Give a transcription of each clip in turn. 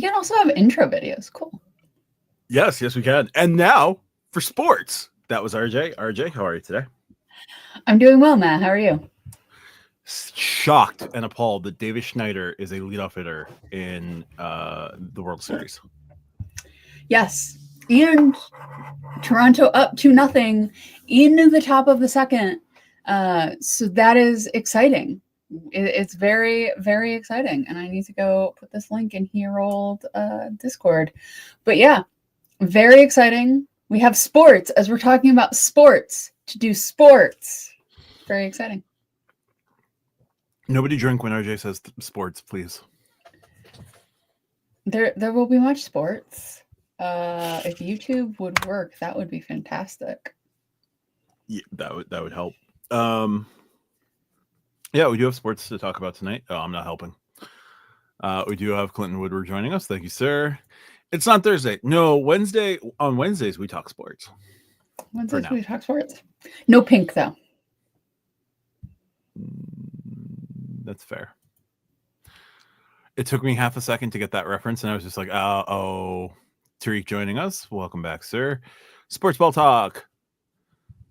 can also have intro videos. Cool. Yes, we can. And now for sports. That was RJ. RJ, how are you today? I'm doing well, Matt. How are you? Shocked and appalled that Davis Schneider is a leadoff hitter in the World Series. Yes. And Toronto up 2-0 in the top of the second. So that is exciting. It's very, very exciting. And I need to go put this link in here old Discord. But yeah, very exciting. We have sports as we're talking about sports to do sports. Very exciting. Nobody drink when RJ says sports, please. There will be much sports. If YouTube would work, that would be fantastic. Yeah, that would help. Yeah, we do have sports to talk about tonight. Oh, I'm not helping. We do have Clinton Woodward joining us. Thank you, sir. It's not Thursday. No, Wednesday. On Wednesdays, we talk sports. Wednesdays, we talk sports. No pink, though. That's fair. It took me half a second to get that reference, and I was just like, oh, Tariq joining us. Welcome back, sir. Sports ball talk.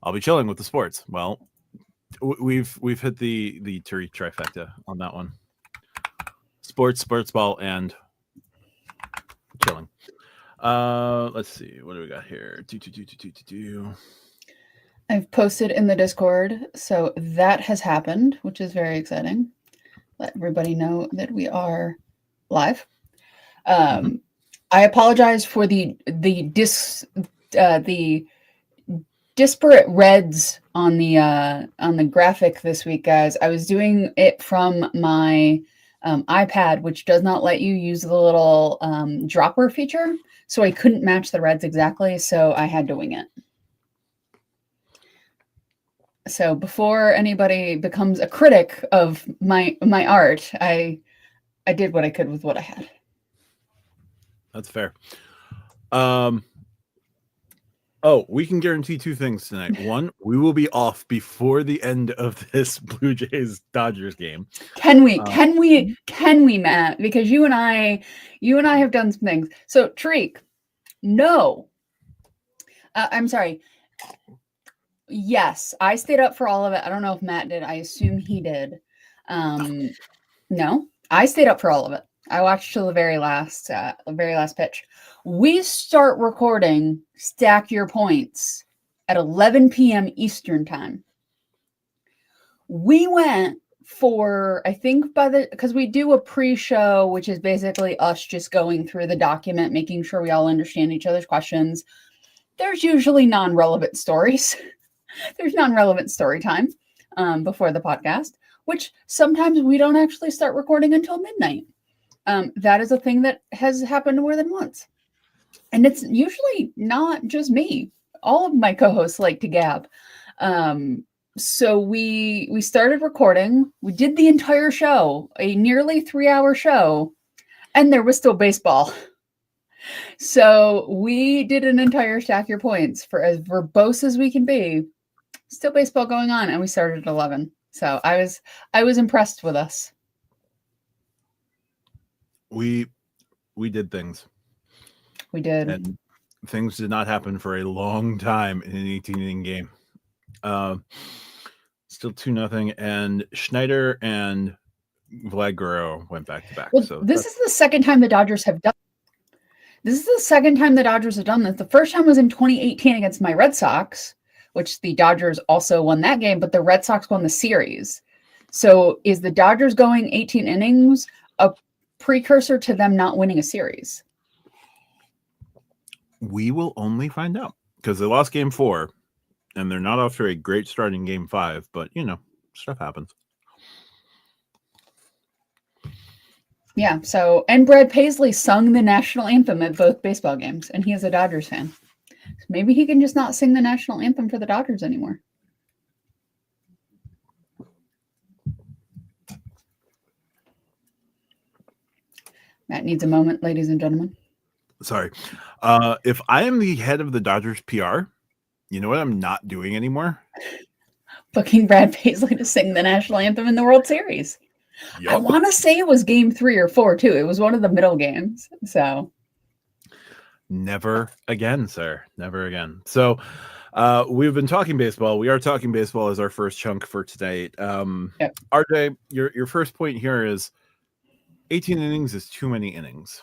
I'll be chilling with the sports. Well, we've hit the Tariq trifecta on that one. Sports ball, and chilling. Let's see. What do we got here? I've posted in the Discord, so that has happened, which is very exciting. Let everybody know that we are live. I apologize for the disparate reds on the graphic this week, guys. I was doing it from my iPad, which does not let you use the little dropper feature, so I couldn't match the reds exactly, so I had to wing it. So before anybody becomes a critic of my art, I did what I could with what I had. That's fair. We can guarantee two things tonight. One, we will be off before the end of this Blue Jays Dodgers game. Can we, Matt? Because you and I have done some things. So Tariq, no. I'm sorry. Yes, I stayed up for all of it. I don't know if Matt did. I assume he did. No, I stayed up for all of it. I watched till the very last pitch. We start recording Stack Your Points at 11 p.m. Eastern time. We went for, I think because we do a pre-show, which is basically us just going through the document, making sure we all understand each other's questions. There's usually non-relevant stories. There's non-relevant story time before the podcast, which sometimes we don't actually start recording until midnight. That is a thing that has happened more than once. And it's usually not just me. All of my co-hosts like to gab. So we started recording. We did the entire show, a nearly 3-hour show, and there was still baseball. So we did an entire Stack Your Points for as verbose as we can be. Still baseball going on, and we started at 11. So I was impressed with us. We did things. We did. And things did not happen for a long time in an 18-inning game. Still 2-0, and Schneider and Vlad Guerrero went back to back. Well, so this is the second time the Dodgers have done. This is the second time the Dodgers have done this. The first time was in 2018 against my Red Sox, which the Dodgers also won that game, but the Red Sox won the series. So is the Dodgers going 18 innings a precursor to them not winning a series? We will only find out, because they lost game 4, and they're not off to a great start in game 5, but, stuff happens. Yeah, so, and Brad Paisley sung the national anthem at both baseball games, and he is a Dodgers fan. So maybe he can just not sing the national anthem for the Dodgers anymore. Matt needs a moment, ladies and gentlemen. Sorry. If I am the head of the Dodgers PR, you know what I'm not doing anymore? Booking Brad Paisley to sing the national anthem in the World Series. I want to say it was game 3 or 4 too. It was one of the middle games. So never again, sir. Never again. So we've been talking baseball. We are talking baseball as our first chunk for tonight. yep. RJ, your first point here is 18 innings is too many innings.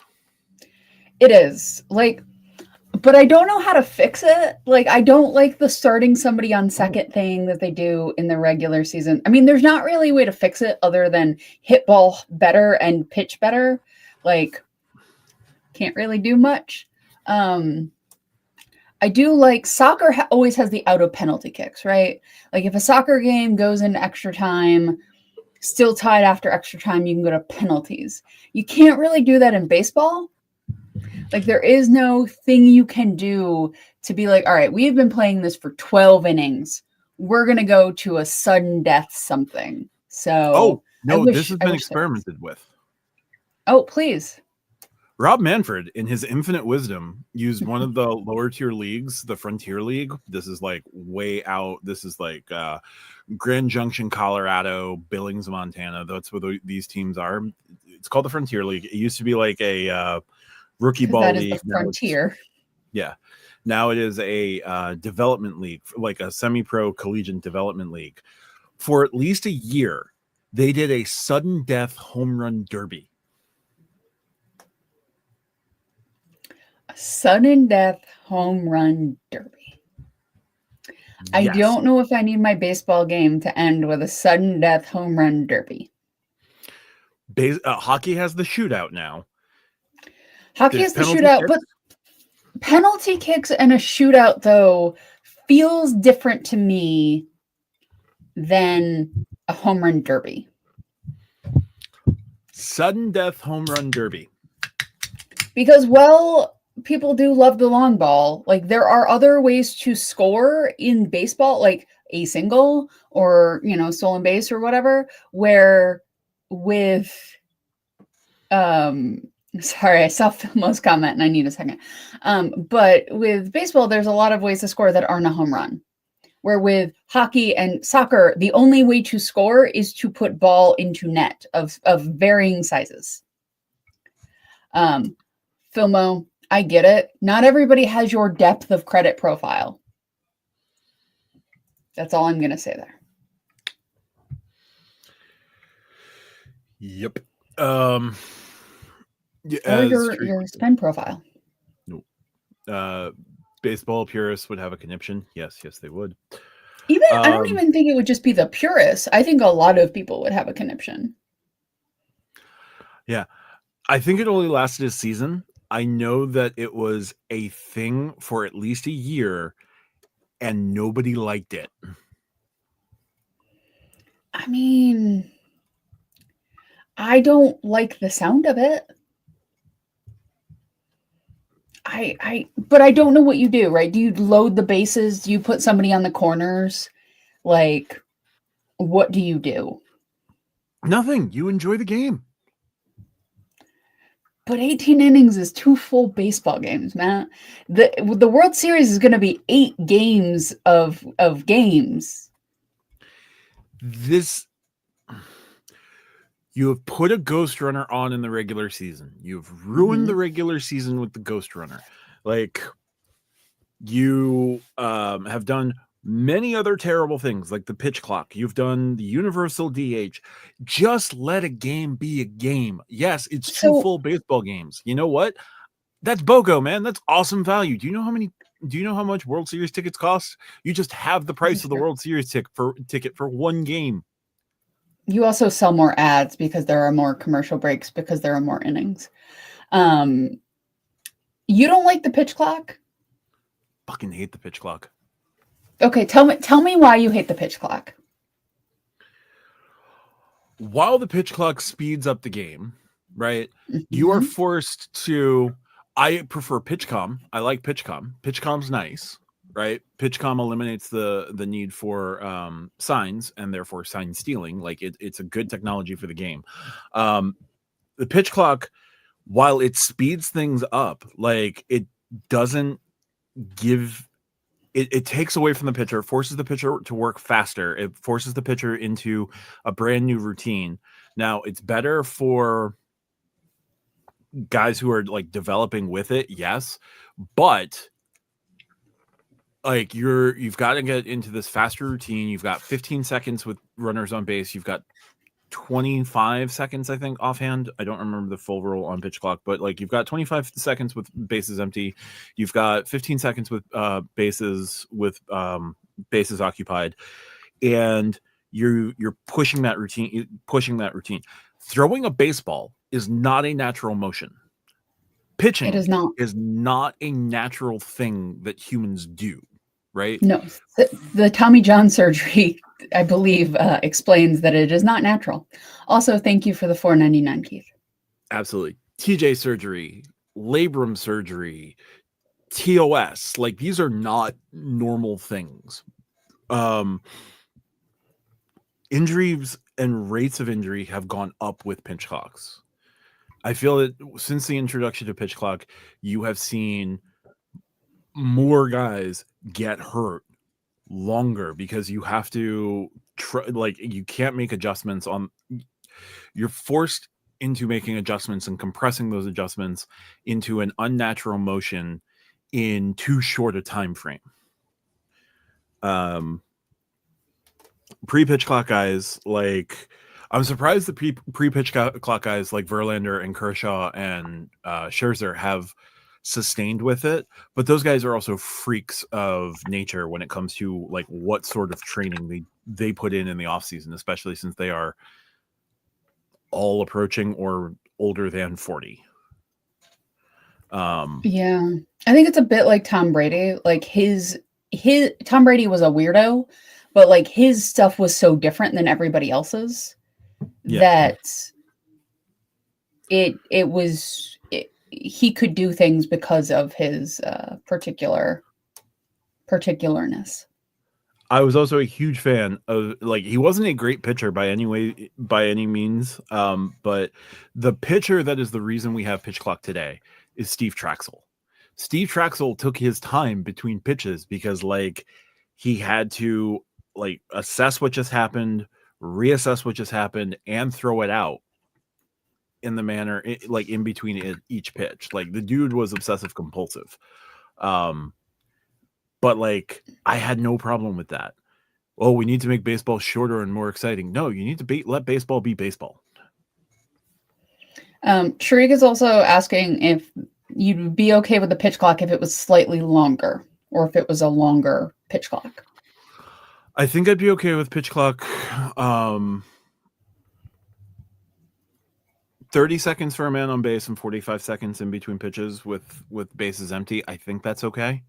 It is. Like, but I don't know how to fix it. Like, I don't like the starting somebody on second thing that they do in the regular season. I mean, there's not really a way to fix it other than hit ball better and pitch better. Like, can't really do much. I do like soccer always has the out of penalty kicks, right? Like if a soccer game goes into extra time, still tied after extra time, you can go to penalties. You can't really do that in baseball. Like there is no thing you can do to be like, all right, we've been playing this for 12 innings. We're going to go to a sudden death something. So this has been experimented with. Oh, please. Rob Manfred, in his infinite wisdom, used one of the lower tier leagues, the Frontier League. This is like way out. This is like Grand Junction, Colorado, Billings, Montana. That's where these teams are. It's called the Frontier League. It used to be like a rookie ball league. That is the Frontier. Now it is a development league, like a semi-pro collegiate development league. For at least a year, they did a sudden death home run derby. Sudden death home run derby. Yes. I don't know if I need my baseball game to end with a sudden death home run derby. Hockey has the shootout now. Hockey has the shootout, but penalty kicks and a shootout, though, feels different to me than a home run derby. Sudden death home run derby. Because, well, people do love the long ball. Like there are other ways to score in baseball, like a single or, stolen base or whatever, where with, sorry, I saw Philmo's comment and I need a second. But with baseball, there's a lot of ways to score that aren't a home run. Where with hockey and soccer, the only way to score is to put ball into net of varying sizes. Philmo, I get it. Not everybody has your depth of credit profile. That's all I'm going to say there. Yep. Or your spend profile. No. Baseball purists would have a conniption. Yes, they would. I don't even think it would just be the purists. I think a lot of people would have a conniption. Yeah. I think it only lasted a season. I know that it was a thing for at least a year and nobody liked it. I mean, I don't like the sound of it. But I don't know what you do, right? Do you load the bases? Do you put somebody on the corners? Like, what do you do? Nothing. You enjoy the game. But 18 innings is 2 full baseball games, man. The World Series is going to be 8 games of games. You have put a ghost runner on in the regular season. You've ruined the regular season with the ghost runner. Like you have done many other terrible things like the pitch clock. You've done the universal DH. Just let a game be a game. Yes, it's 2 full baseball games. You know what? That's BOGO, man. That's awesome value. Do you know how much World Series tickets cost? You just have the price of the World Series ticket for one game. You also sell more ads because there are more commercial breaks because there are more innings. You don't like the pitch clock? Fucking hate the pitch clock. Okay, tell me why you hate the pitch clock. While the pitch clock speeds up the game, right? You are forced to. I prefer PitchCom. I like PitchCom. PitchCom's nice, right? PitchCom eliminates the need for signs and therefore sign stealing. Like it's a good technology for the game. The pitch clock, while it speeds things up, like it doesn't give. It takes away from the pitcher, forces the pitcher to work faster. It forces the pitcher into a brand new routine Now, it's better for guys who are like developing with it, yes, but like you've got to get into this faster routine. You've got 15 seconds with runners on base. You've got 25 seconds, I think, offhand. I don't remember the full rule on pitch clock, but like you've got 25 seconds with bases empty. You've got 15 seconds with bases occupied, and you're pushing that routine. Throwing a baseball is not a natural motion. Pitching It is not. is not a natural thing that humans do, right? No, the Tommy John surgery, I believe, explains that it is not natural. Also, thank you for the $4.99, Keith. Absolutely. TJ surgery, labrum surgery, TOS, like these are not normal things. Injuries and rates of injury have gone up with pitch clocks. I feel that since the introduction to pitch clock, you have seen more guys get hurt longer because you have to you can't make adjustments you're forced into making adjustments and compressing those adjustments into an unnatural motion in too short a time frame. Pre-pitch clock guys, like I'm surprised the pre-pitch clock guys like Verlander and Kershaw and Scherzer have sustained with it, but those guys are also freaks of nature when it comes to like what sort of training they put in the off season, especially since they are all approaching or older than 40. Yeah, I think it's a bit like Tom Brady. Like his Tom Brady was a weirdo, but like his stuff was so different than everybody else's that he could do things because of his particularness. I was also a huge fan of, like, he wasn't a great pitcher by any means, but the pitcher that is the reason we have pitch clock today is Steve Traxel. Steve Traxel took his time between pitches because, like, he had to, like, assess what just happened, reassess what just happened, and throw it out in the manner, like, in between each pitch. Like, the dude was obsessive compulsive. But, like, I had no problem with that. Oh, we need to make baseball shorter and more exciting. No, you need to let baseball be baseball. Sharik is also asking if you'd be okay with the pitch clock if it was slightly longer or if it was a longer pitch clock. I think I'd be okay with pitch clock. 30 seconds for a man on base and 45 seconds in between pitches with bases empty. I think that's okay.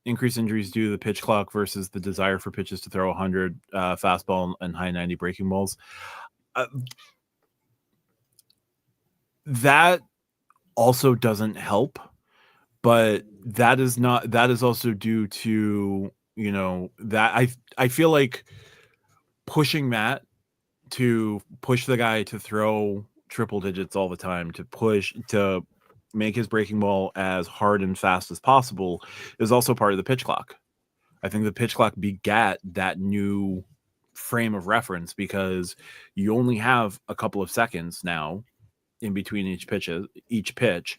Increased injuries due to the pitch clock versus the desire for pitches to throw 100 fastball and high 90 breaking balls. That also doesn't help, but that is also due to, you know, that I feel like pushing that to push the guy to throw triple digits all the time, to make his breaking ball as hard and fast as possible is also part of the pitch clock. I think the pitch clock begat that new frame of reference because you only have a couple of seconds now in between each pitch.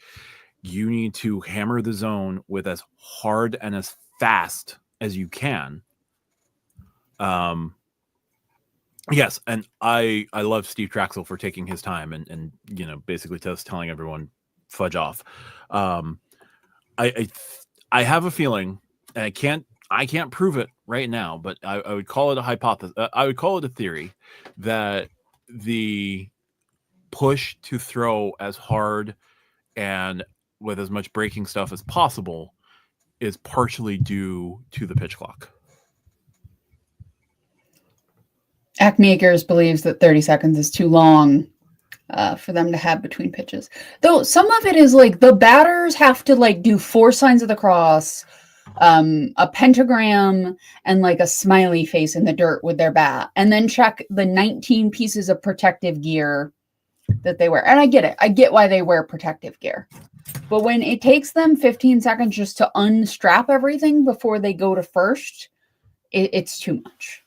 You need to hammer the zone with as hard and as fast as you can. Yes, and I love Steve Traxel for taking his time and you know, basically just telling everyone fudge off. I have a feeling, and I can't prove it right now, but I would call it a hypothesis. I would call it a theory that the push to throw as hard and with as much breaking stuff as possible is partially due to the pitch clock. Acme Acres believes that 30 seconds is too long for them to have between pitches. Though some of it is like the batters have to like do 4 signs of the cross, a pentagram, and like a smiley face in the dirt with their bat, and then check the 19 pieces of protective gear that they wear. And I get it. I get why they wear protective gear. But when it takes them 15 seconds just to unstrap everything before they go to first, it's too much.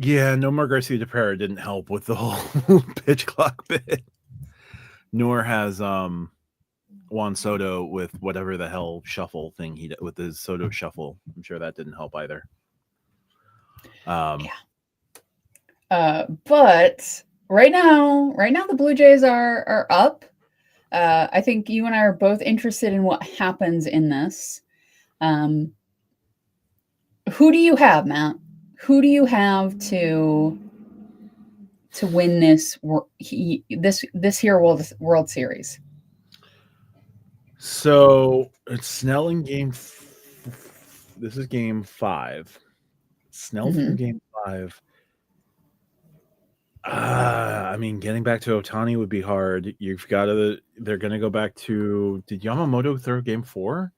Yeah, no more Garcia DePera didn't help with the whole pitch clock bit. Nor has Juan Soto with whatever the hell shuffle thing he did with his Soto shuffle. I'm sure that didn't help either. Yeah. But right now the Blue Jays are up. I think you and I are both interested in what happens in this. Who do you have, Matt? Who do you have to win this here World Series? So it's Snell in game. This is game 5. Snell through game 5. I mean, getting back to Ohtani would be hard. You've got to. They're going to go back to. Did Yamamoto throw game 4?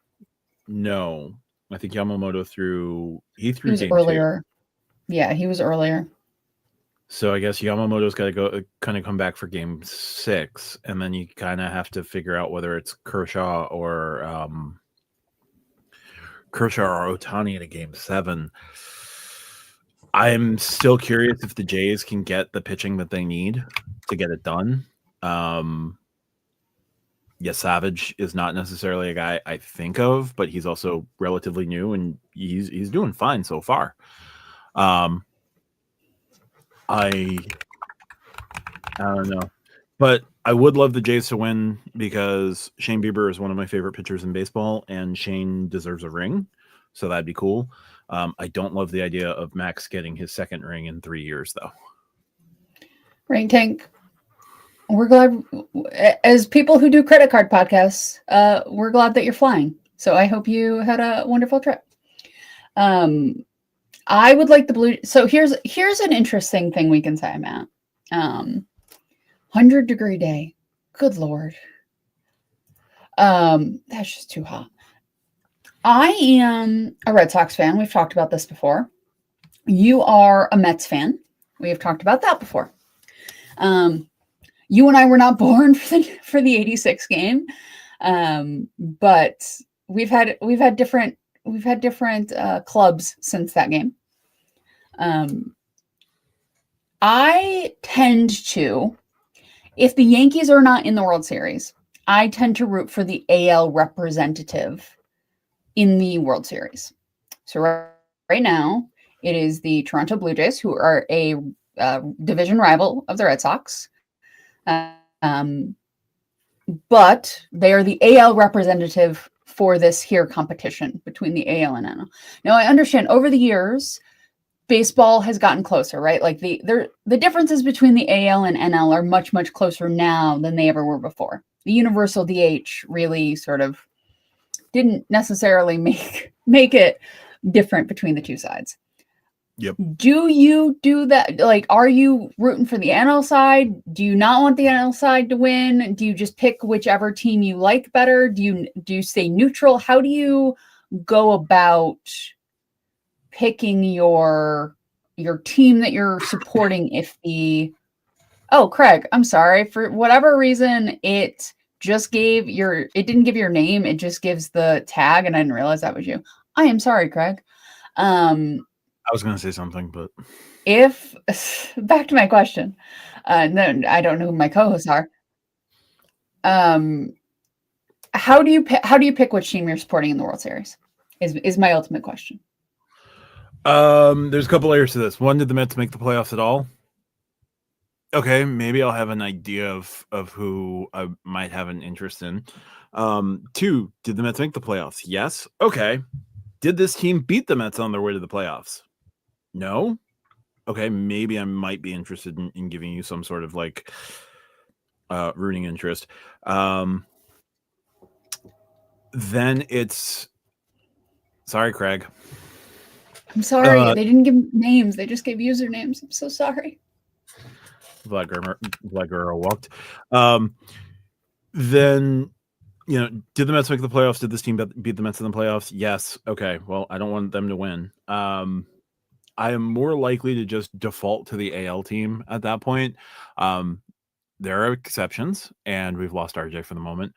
No, I think Yamamoto threw. He threw game earlier. 2. Yeah, he was earlier. So I guess Yamamoto's got to go kind of come back for game 6, and then you kind of have to figure out whether it's Kershaw or Ohtani in a game 7. I'm still curious if the Jays can get the pitching that they need to get it done. Savage is not necessarily a guy I think of, but he's also relatively new and he's doing fine so far. I don't know, but I would love the Jays to win because Shane Bieber is one of my favorite pitchers in baseball, and Shane deserves a ring, so that'd be cool. I don't love the idea of Max getting his 2nd ring in 3 years, though. Ring Tank, we're glad, as people who do credit card podcasts, we're glad that you're flying. So I hope you had a wonderful trip. I would like the Blue. So here's an interesting thing we can say, Matt. 100-degree day. Good Lord. That's just too hot. I am a Red Sox fan. We've talked about this before. You are a Mets fan. We have talked about that before. You and I were not born for the 86 game. But we've had different clubs since that game. I tend to, if the Yankees are not in the World Series, I tend to root for the AL representative in the World Series. So right now, it is the Toronto Blue Jays, who are a division rival of the Red Sox. But they are the AL representative for this here competition between the AL and NL. Now, I understand over the years, baseball has gotten closer, right? Like the differences between the AL and NL are much, much closer now than they ever were before. The universal DH really sort of didn't necessarily make it different between the two sides. Yep. Do you do that? Like, are you rooting for the NL side? Do you not want the NL side to win? Do you just pick whichever team you like better? Do you stay neutral? How do you go about picking your team that you're supporting Craig, I'm sorry, for whatever reason it didn't give your name, it just gives the tag, and I didn't realize that was you. I am sorry, Craig. I was going to say something, but if back to my question, no, I don't know who my co-hosts are. How do you pick which team you're supporting in the World Series? Is my ultimate question. There's a couple layers to this. One, did the Mets make the playoffs at all? Okay, maybe I'll have an idea of who I might have an interest in. 2, did the Mets make the playoffs? Yes. Okay. Did this team beat the Mets on their way to the playoffs? No. Okay, maybe I might be interested in giving you some sort of like rooting interest. Then it's sorry, Craig. I'm sorry. They didn't give names. They just gave usernames. I'm so sorry. Vlad Guerrero walked. Then, did the Mets make the playoffs? Did this team beat the Mets in the playoffs? Yes. Okay. Well, I don't want them to win. I am more likely to just default to the AL team at that point. There are exceptions, and we've lost RJ for the moment.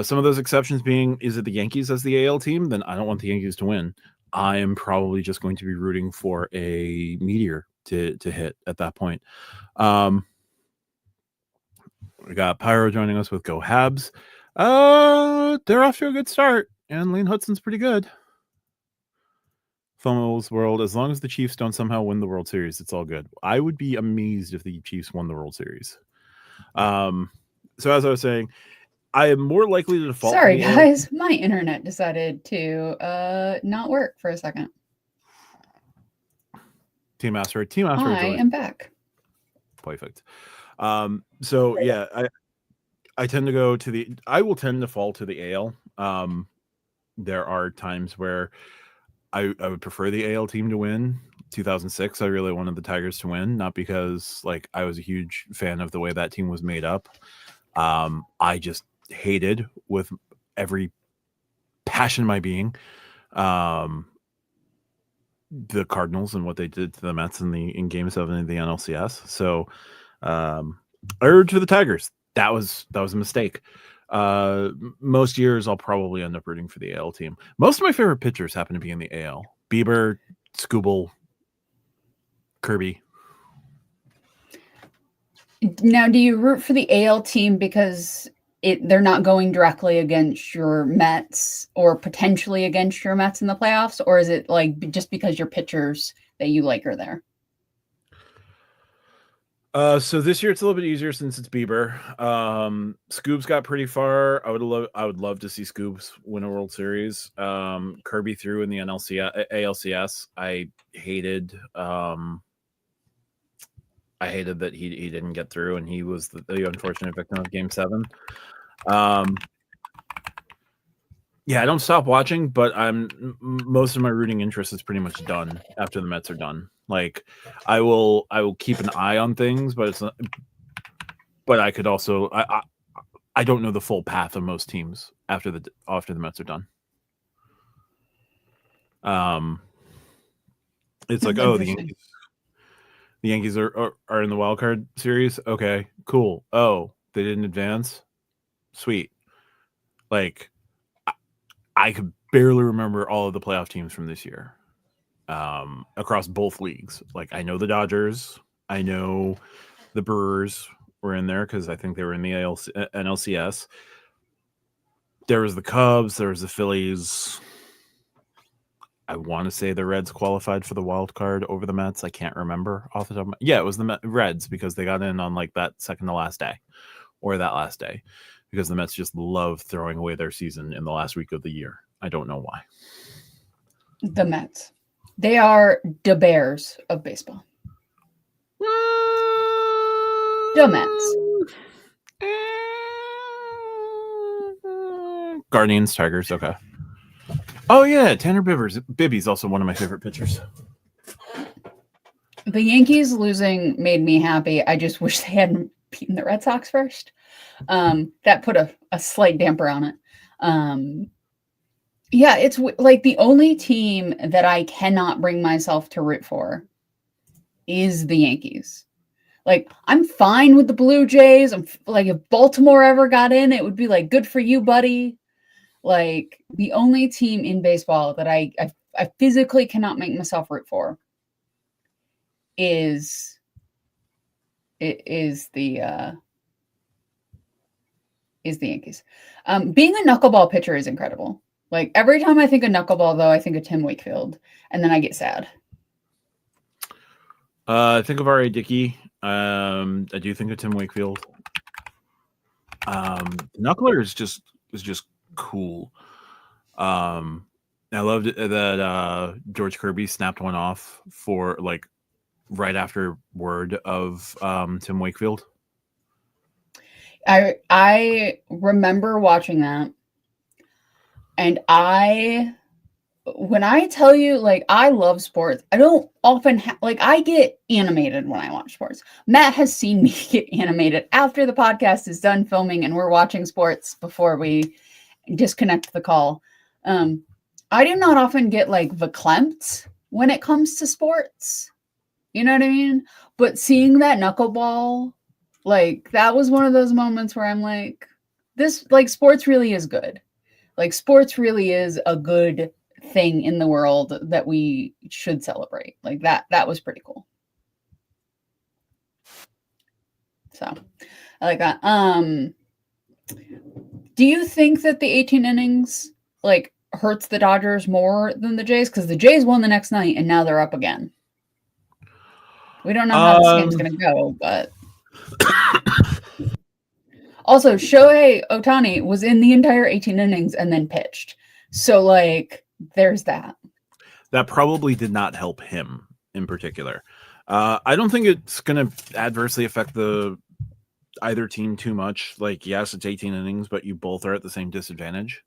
Some of those exceptions being, is it the Yankees as the AL team? Then I don't want the Yankees to win. I am probably just going to be rooting for a Meteor to hit at that point. We got Pyro joining us with Go Habs. They're off to a good start, and Lane Hudson's pretty good. FOMO's world, as long as the Chiefs don't somehow win the World Series, it's all good. I would be amazed if the Chiefs won the World Series. So as I was saying, I am more likely to default. Sorry, guys. My internet decided to not work for a second. Team Asteroid. I am back. Perfect. So yeah, I tend to go to the. I will tend to fall to the AL. There are times where I would prefer the AL team to win. 2006, I really wanted the Tigers to win, not because like I was a huge fan of the way that team was made up. I just hated with every passion of my being the Cardinals and what they did to the Mets in Game 7 of the NLCS. So I urge for the Tigers. That was a mistake. Most years I'll probably end up rooting for the AL team. Most of my favorite pitchers happen to be in the AL. Bieber, Skubal, Kirby. Now, do you root for the AL team because they're not going directly against your Mets or potentially against your Mets in the playoffs? Or is it like just because your pitchers that you like are there? So this year it's a little bit easier since it's Bieber. Scoobs got pretty far. I would love to see Scoobs win a World Series. Kirby threw in the ALCS. I hated that he didn't get through, and he was the unfortunate victim of Game 7. Yeah, I don't stop watching, but most of my rooting interest is pretty much done after the Mets are done. Like, I will keep an eye on things, but it's not. But I could also I don't know the full path of most teams after the Mets are done. It's like, oh, the Yankees are in the wild card series. Okay, cool. Oh, they didn't advance. Sweet. Like, I could barely remember all of the playoff teams from this year, across both leagues. Like, I know the Dodgers. I know the Brewers were in there because I think they were in the NLCS. There was the Cubs. There was the Phillies. I want to say the Reds qualified for the wild card over the Mets. I can't remember off the top of my... Yeah, it was the Reds because they got in on like that second to last day or that last day because the Mets just love throwing away their season in the last week of the year. I don't know why. The Mets. They are the Bears of baseball. The Mets. Guardians, Tigers, okay. Oh yeah, Tanner Bibby's also one of my favorite pitchers. The Yankees losing made me happy. I just wish they hadn't beaten the Red Sox first. That put a slight damper on it. Yeah, it's like the only team that I cannot bring myself to root for is the Yankees. Like, I'm fine with the Blue Jays. I'm like, if Baltimore ever got in, it would be like, good for you, buddy. Like, the only team in baseball that I physically cannot make myself root for is the Yankees. Being a knuckleball pitcher is incredible. Like, every time I think of knuckleball, though, I think of Tim Wakefield, and then I get sad. I think of R.A. Dickey. I do think of Tim Wakefield. Knuckler is just cool. I loved it that George Kirby snapped one off for like right after word of Tim Wakefield. I remember watching that, and when I tell you, like, I love sports, I don't often I get animated when I watch sports. Matt has seen me get animated after the podcast is done filming and we're watching sports before we disconnect the call. I do not often get like verklempt when it comes to sports. You know what I mean? But seeing that knuckleball, like, that was one of those moments where I'm like, this, like, sports really is good. Like, sports really is a good thing in the world that we should celebrate. Like, that was pretty cool. So I like that. Do you think that the 18 innings like hurts the Dodgers more than the Jays? Because the Jays won the next night and now they're up again. We don't know how this game's going to go, but also Shohei Ohtani was in the entire 18 innings and then pitched. So like, there's that. That probably did not help him in particular. I don't think it's going to adversely affect either team too much. Like, yes, it's 18 innings, but you both are at the same disadvantage.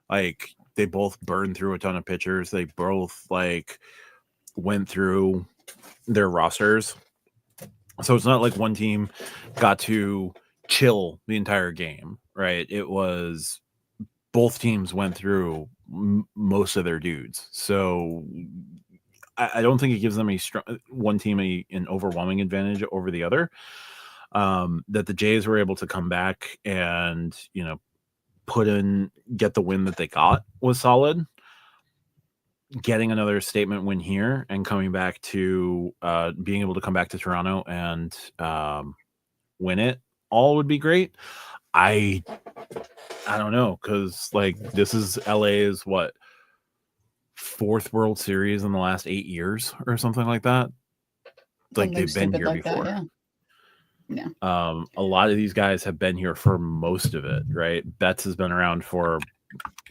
Like, they both burned through a ton of pitchers. They both like went through their rosters. So it's not like one team got to chill the entire game, right? It was both teams went through most of their dudes. So I don't think it gives them one team an overwhelming advantage over the other. That the Jays were able to come back and, get the win that they got was solid. Getting another statement win here and coming back to being able to come back to Toronto and win it all would be great. I don't know, because like this is LA's fourth World Series in the last 8 years or something like that. Like they've been here like before. That, yeah. A lot of these guys have been here for most of it, right? Betts has been around for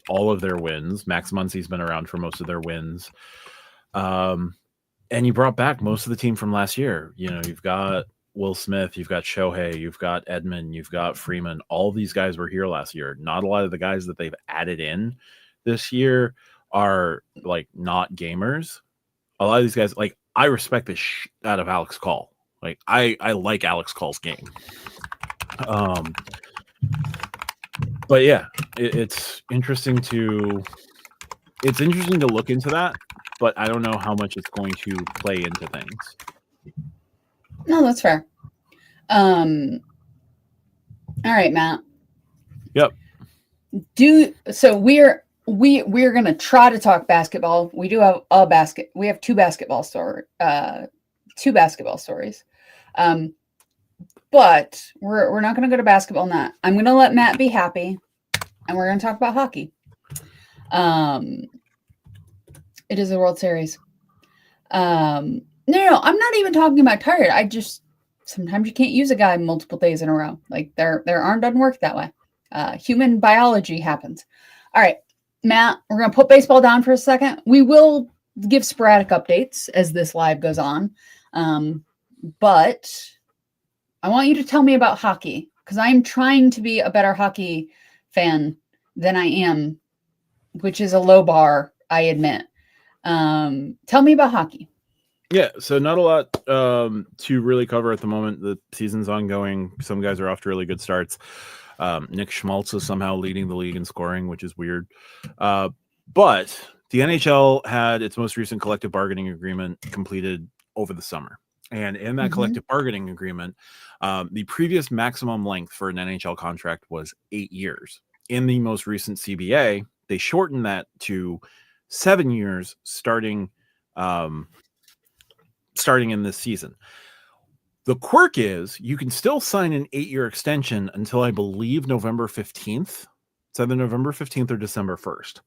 all of their wins. Max Muncy's been around for most of their wins. And you brought back most of the team from last year. You've got Will Smith, you've got Shohei, you've got Edman, you've got Freeman. All these guys were here last year. Not a lot of the guys that they've added in this year are like not gamers. A lot of these guys, like, I respect the shit out of Alex Call. Like, I like Alex Call's game. But yeah, it's interesting to look into that, but I don't know how much it's going to play into things. No, that's fair. All right, Matt. Yep. So we're going to try to talk basketball. We do have we have two basketball stories. But we're not going to go to basketball now. I'm going to let Matt be happy, and we're going to talk about hockey. It is a World Series. No, I'm not even talking about tired. Sometimes you can't use a guy multiple days in a row. Like their arm doesn't work that way. Human biology happens. All right, Matt, we're going to put baseball down for a second. We will give sporadic updates as this live goes on. But I want you to tell me about hockey, because I'm trying to be a better hockey fan than I am, which is a low bar, I admit. Tell me about hockey. Yeah, so not a lot to really cover at the moment. The season's ongoing. Some guys are off to really good starts. Nick Schmaltz is somehow leading the league in scoring, which is weird. But the NHL had its most recent collective bargaining agreement completed over the summer. And in that collective bargaining agreement, the previous maximum length for an NHL contract was 8 years. In the most recent CBA, they shortened that to 7 years starting in this season. The quirk is you can still sign an 8-year extension until, I believe, November 15th. It's either November 15th or December 1st.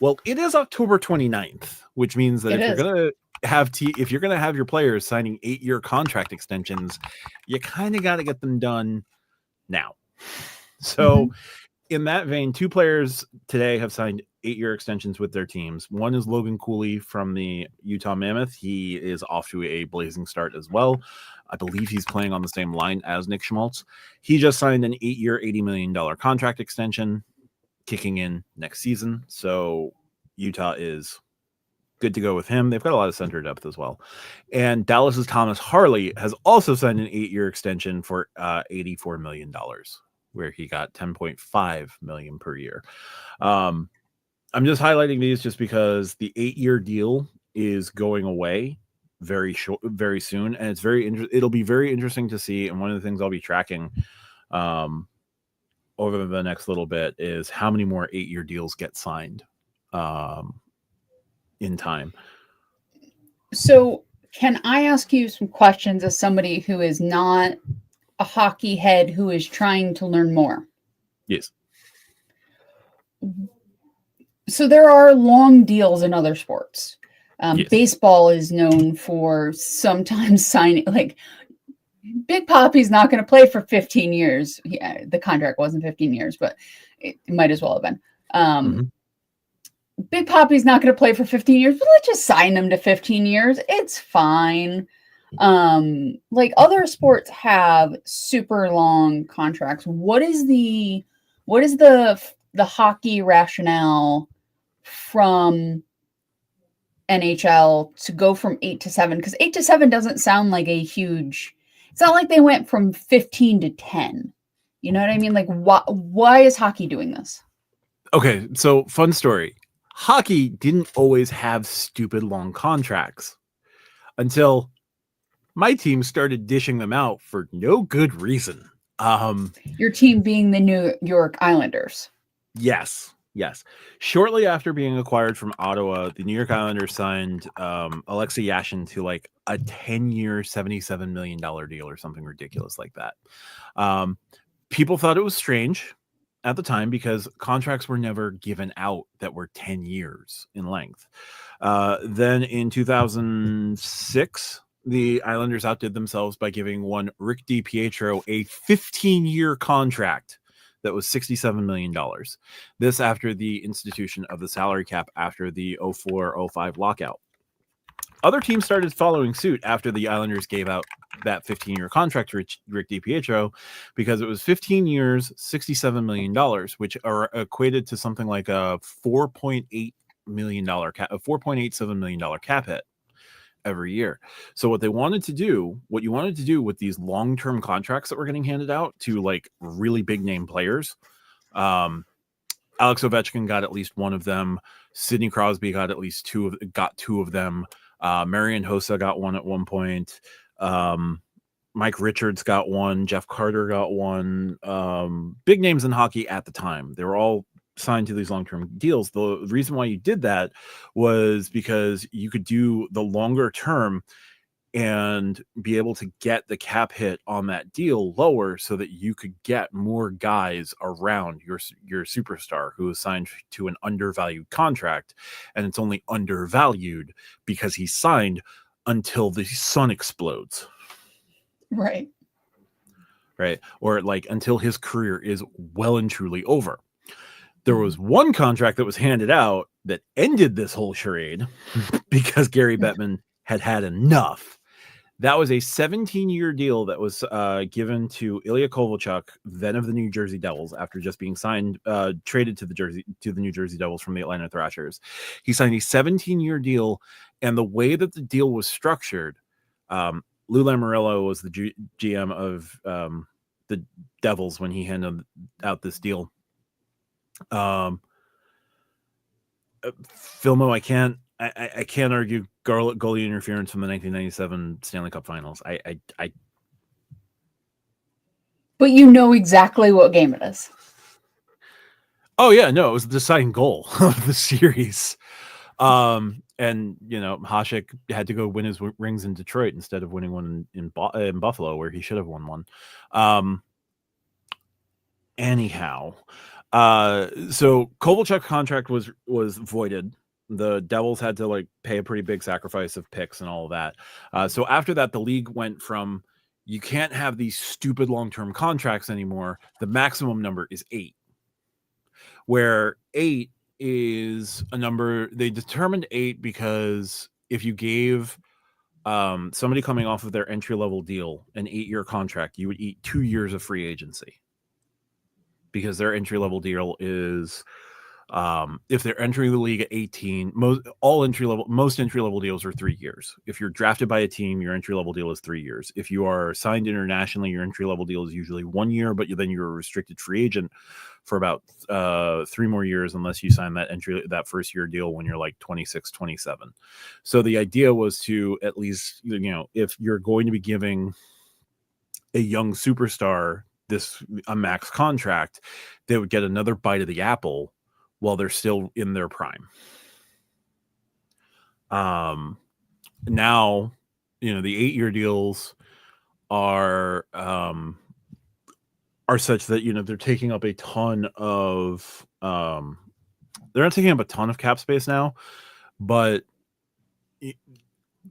Well, it is October 29th, which means that if you're going to have your players signing 8-year contract extensions, you kind of got to get them done now. So in that vein, 2 players today have signed 8-year extensions with their teams. One is Logan Cooley from the Utah Mammoth. He is off to a blazing start as well. I believe he's playing on the same line as Nick Schmaltz. He just signed an 8-year, $80 million contract extension, kicking in next season. So Utah is good to go with him. They've got a lot of center depth as well. And Dallas's Thomas Harley has also signed an 8-year extension for $84 million, where he got $10.5 million per year. I'm just highlighting these just because the 8-year deal is going away very soon, and it's it'll be very interesting to see. And one of the things I'll be tracking over the next little bit is how many more 8-year deals get signed in time. So can I ask you some questions as somebody who is not a hockey head who is trying to learn more. Yes. So there are long deals in other sports. Yes. Baseball is known for sometimes signing, like Big Poppy's not going to play for 15 years. Yeah, the contract wasn't 15 years, but it might as well have been. Big Poppy's not going to play for 15 years, but let's just sign him to 15 years. It's fine. Like other sports have super long contracts. What is the hockey rationale from NHL to go from 8 to 7? Because 8 to 7 doesn't sound like a huge. It's not like they went from 15 to 10. You know what I mean? Like, why is hockey doing this? Okay, so fun story. Hockey didn't always have stupid long contracts until my team started dishing them out for no good reason. Your team being the New York Islanders. Yes. Shortly after being acquired from Ottawa, the New York Islanders signed Alexei Yashin to like a 10-year, $77 million deal or something ridiculous like that. People thought it was strange at the time because contracts were never given out that were 10 years in length. Then in 2006, the Islanders outdid themselves by giving one Rick DiPietro a 15-year contract that was $67 million. This after the institution of the salary cap after the 04-05 lockout. Other teams started following suit after the Islanders gave out that 15-year contract to Rick DiPietro because it was 15 years, $67 million, which are equated to something like a $4.8 million cap, a $4.87 million cap hit every year. So what you wanted to do with these long-term contracts that were getting handed out to like really big name players, Alex Ovechkin got at least one of them. Sidney Crosby got at least two of them. Marian Hossa got one at one point. Mike Richards got one. Jeff Carter got one. Big names in hockey at the time. They were all signed to these long-term deals. The reason why you did that was because you could do the longer term and be able to get the cap hit on that deal lower so that you could get more guys around your superstar who is signed to an undervalued contract, and it's only undervalued because he's signed until the sun explodes. Right. Or like until his career is well and truly over. There was one contract that was handed out that ended this whole charade because Gary Bettman had enough. That was a 17-year deal that was given to Ilya Kovalchuk, then of the New Jersey Devils, after just being traded to the New Jersey Devils from the Atlanta Thrashers. He signed a 17-year deal, and the way that the deal was structured, Lou Lamoriello was the GM of the Devils when he handed out this deal. Filmo, I can't argue goalie interference from the 1997 Stanley Cup Finals. But you know exactly what game it is. Oh yeah, no, it was the deciding goal of the series. And you know, Hasek had to go win his rings in Detroit instead of winning one in Buffalo, where he should have won one. Anyhow, so Kovalchuk's contract was voided. The Devils had to like pay a pretty big sacrifice of picks and all of that. So after that, the league went from you can't have these stupid long-term contracts anymore. The maximum number is 8, where 8 is a number they determined 8 because if you gave somebody coming off of their entry-level deal an 8-year contract, you would eat 2 years of free agency. Because their entry-level deal is, if they're entering the league at 18, most entry-level deals are 3 years. If you're drafted by a team, your entry-level deal is 3 years. If you are signed internationally, your entry-level deal is usually 1 year, but then you're a restricted free agent for about 3 more years unless you sign that first year deal when you're like 26, 27. So the idea was to at least, you know, if you're going to be giving a young superstar a max contract, they would get another bite of the apple while they're still in their prime. Now, you know, the 8-year deals are are such that they're taking up a ton of they're not taking up a ton of cap space now, but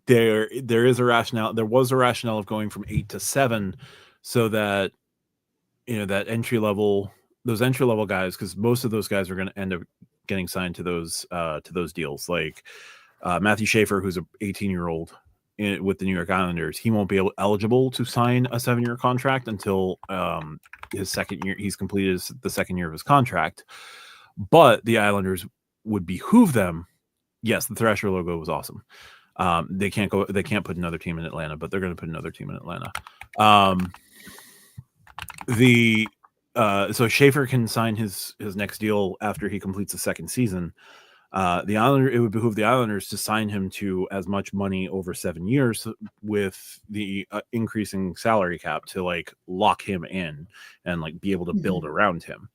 there is a rationale. There was a rationale of going from 8 to 7, so that that those entry level guys, because most of those guys are going to end up getting signed to those deals. Like Matthew Schaefer, who's an 18-year-old with the New York Islanders, he won't be eligible to sign a 7-year contract until his second year. He's completed the second year of his contract. But the Islanders would behoove them. Yes, the Thrasher logo was awesome. They can't put another team in Atlanta, but they're going to put another team in Atlanta. So Schaefer can sign his next deal after he completes the second season. It would behoove the Islanders to sign him to as much money over 7 years with the increasing salary cap to like lock him in and like be able to build around him.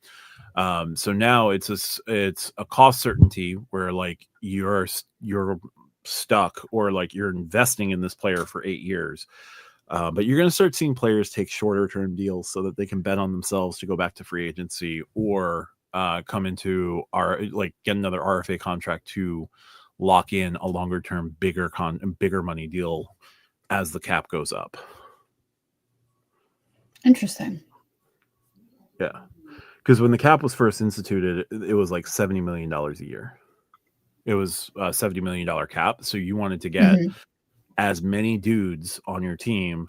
So now it's a cost certainty where like you're stuck, or like you're investing in this player for 8 years. But you're going to start seeing players take shorter term deals so that they can bet on themselves to go back to free agency, or come into get another RFA contract to lock in a longer term, bigger money deal as the cap goes up. Interesting. Yeah. Because when the cap was first instituted, it was like $70 million a year. It was a $70 million cap. So you wanted to get as many dudes on your team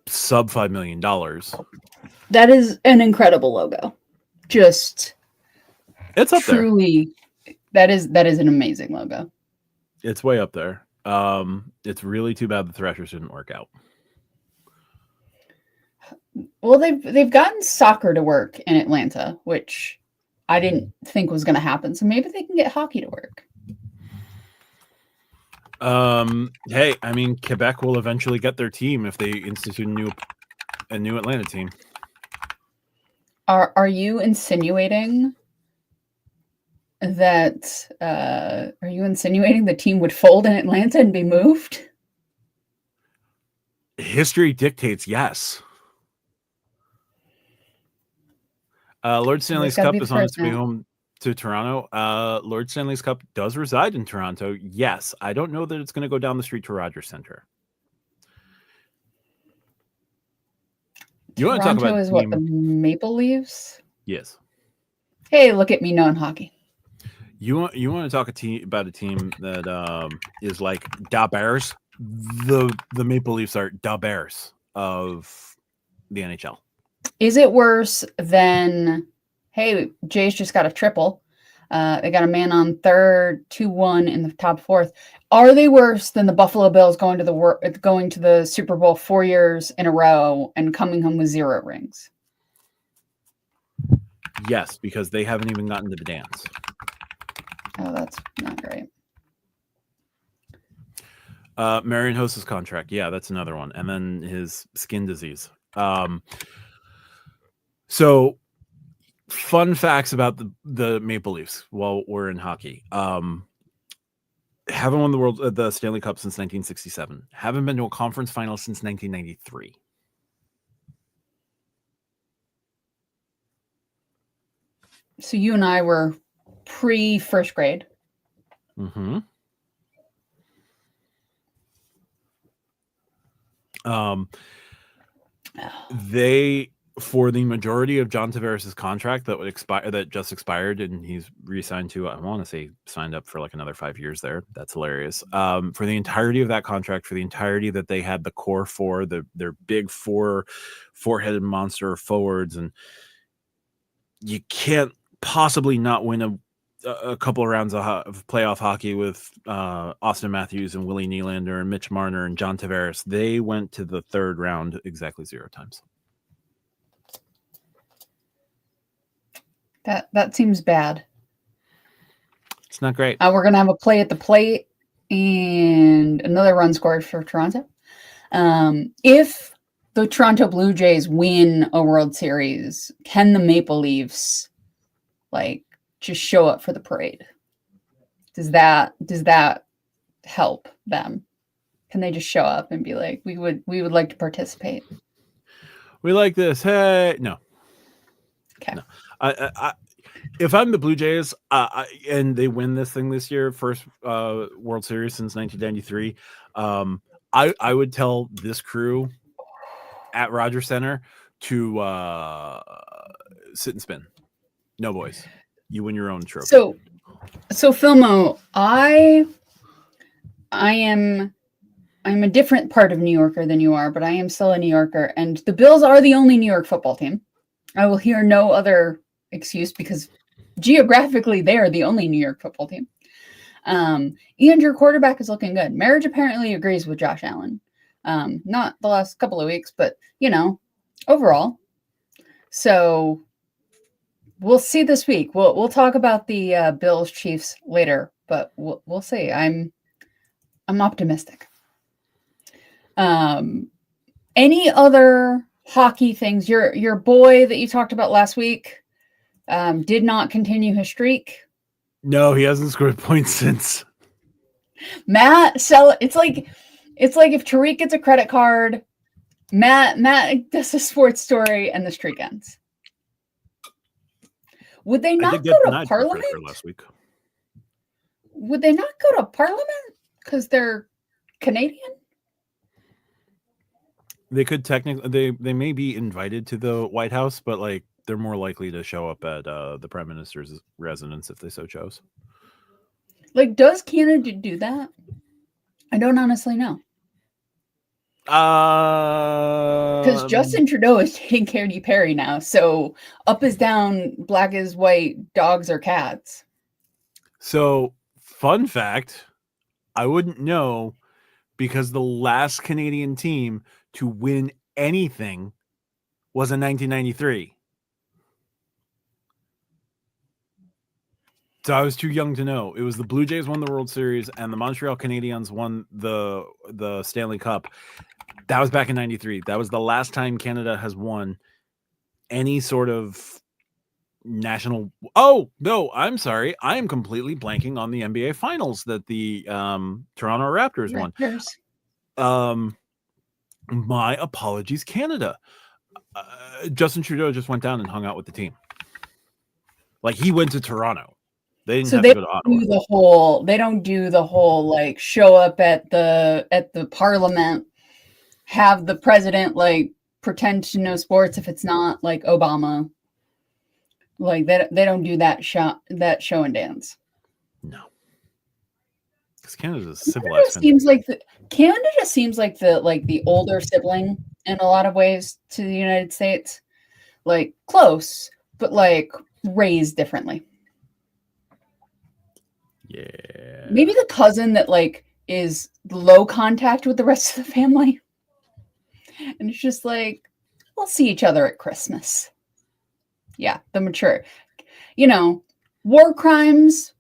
sub $5 million. That is an incredible logo. Just it's up truly there. That is an amazing logo. It's way up there. It's really too bad the Thrashers didn't work out. Well, they've gotten soccer to work in Atlanta, which I didn't think was going to happen. So maybe they can get hockey to work. Hey, I mean, Quebec will eventually get their team if they institute a new Atlanta team. Are you insinuating that? Are you insinuating the team would fold in Atlanta and be moved? History dictates yes. Lord Stanley's Cup is on its way home to Toronto. Lord Stanley's Cup does reside in Toronto. Yes. I don't know that it's going to go down the street to Rodgers Center. You want to talk about is what, the Maple Leafs? Yes. Hey, look at me knowing hockey. You want to talk about a team that is like Da Bears? The Maple Leafs are Da Bears of the NHL. Is it worse than, hey, Jays just got a triple. They got a man on third, 2-1 in the top fourth. Are they worse than the Buffalo Bills going to the Super Bowl 4 years in a row and coming home with 0 rings? Yes, because they haven't even gotten to the dance. Oh, that's not great. Marion Host's contract. Yeah, that's another one. And then his skin disease. So fun facts about the Maple Leafs while we're in hockey. Haven't won the Stanley Cup since 1967. Haven't been to a conference final since 1993. So you and I were pre-first grade. Mm-hmm. They, for the majority of John Tavares' contract that just expired, and he's re-signed to, I want to say signed up for like another 5 years there. That's hilarious. For the entirety of that contract, for the entirety that they had the core four, their big four-headed monster forwards, and you can't possibly not win a couple of rounds of playoff hockey with Austin Matthews and Willie Nylander and Mitch Marner and John Tavares. They went to the third round exactly 0 times. That seems bad. It's not great. We're going to have a play at the plate and another run scored for Toronto. If the Toronto Blue Jays win a World Series, can the Maple Leafs just show up for the parade? Does that help them? Can they just show up and be like, we would like to participate? We like this. Hey, no. Okay. No. If I'm the Blue Jays and they win this thing this year, first World Series since 1993, I would tell this crew at Rodgers Center to sit and spin. No, boys. You win your own trophy. So Filmo, I'm a different part of New Yorker than you are, but I am still a New Yorker, and the Bills are the only New York football team. I will hear no other excuse because geographically they are the only New York football team. And your quarterback is looking good. Marriage apparently agrees with Josh Allen. Not the last couple of weeks, but overall. So we'll see this week. We'll talk about the Bills Chiefs later, but we'll see. I'm optimistic. Any other hockey things? Your boy that you talked about last week did not continue his streak. No, he hasn't scored points since. Matt, it's like if Tariq gets a credit card, Matt does a sports story, and the streak ends. Would they not go to Parliament last week? Would they not go to Parliament because they're Canadian? They could technically. They may be invited to the White House, but like they're more likely to show up at the Prime Minister's residence if they so chose. Like, does Canada do that? I don't honestly know. Because Justin Trudeau is taking Katy Perry now, so up is down, black is white, dogs are cats. So, fun fact, I wouldn't know because the last Canadian team to win anything was in 1993. So I was too young to know. It was the Blue Jays won the World Series and the Montreal Canadiens won the Stanley Cup. That was back in 93. That was the last time Canada has won any sort of national. Oh, no, I'm sorry. I am completely blanking on the NBA Finals that the Toronto Raptors won. My apologies, Canada. Justin Trudeau just went down and hung out with the team. Like, he went to Toronto. They didn't have to go to Ottawa. They don't do the whole like show up at the Parliament, have the president like pretend to know sports if it's not like Obama. Like they don't do that show and dance. No, because Canada's civilized. Canada just seems like the older sibling in a lot of ways to the United States, like close, but like raised differently. Yeah. Maybe the cousin that like is low contact with the rest of the family. And it's just like, we'll see each other at Christmas. Yeah, the mature. War crimes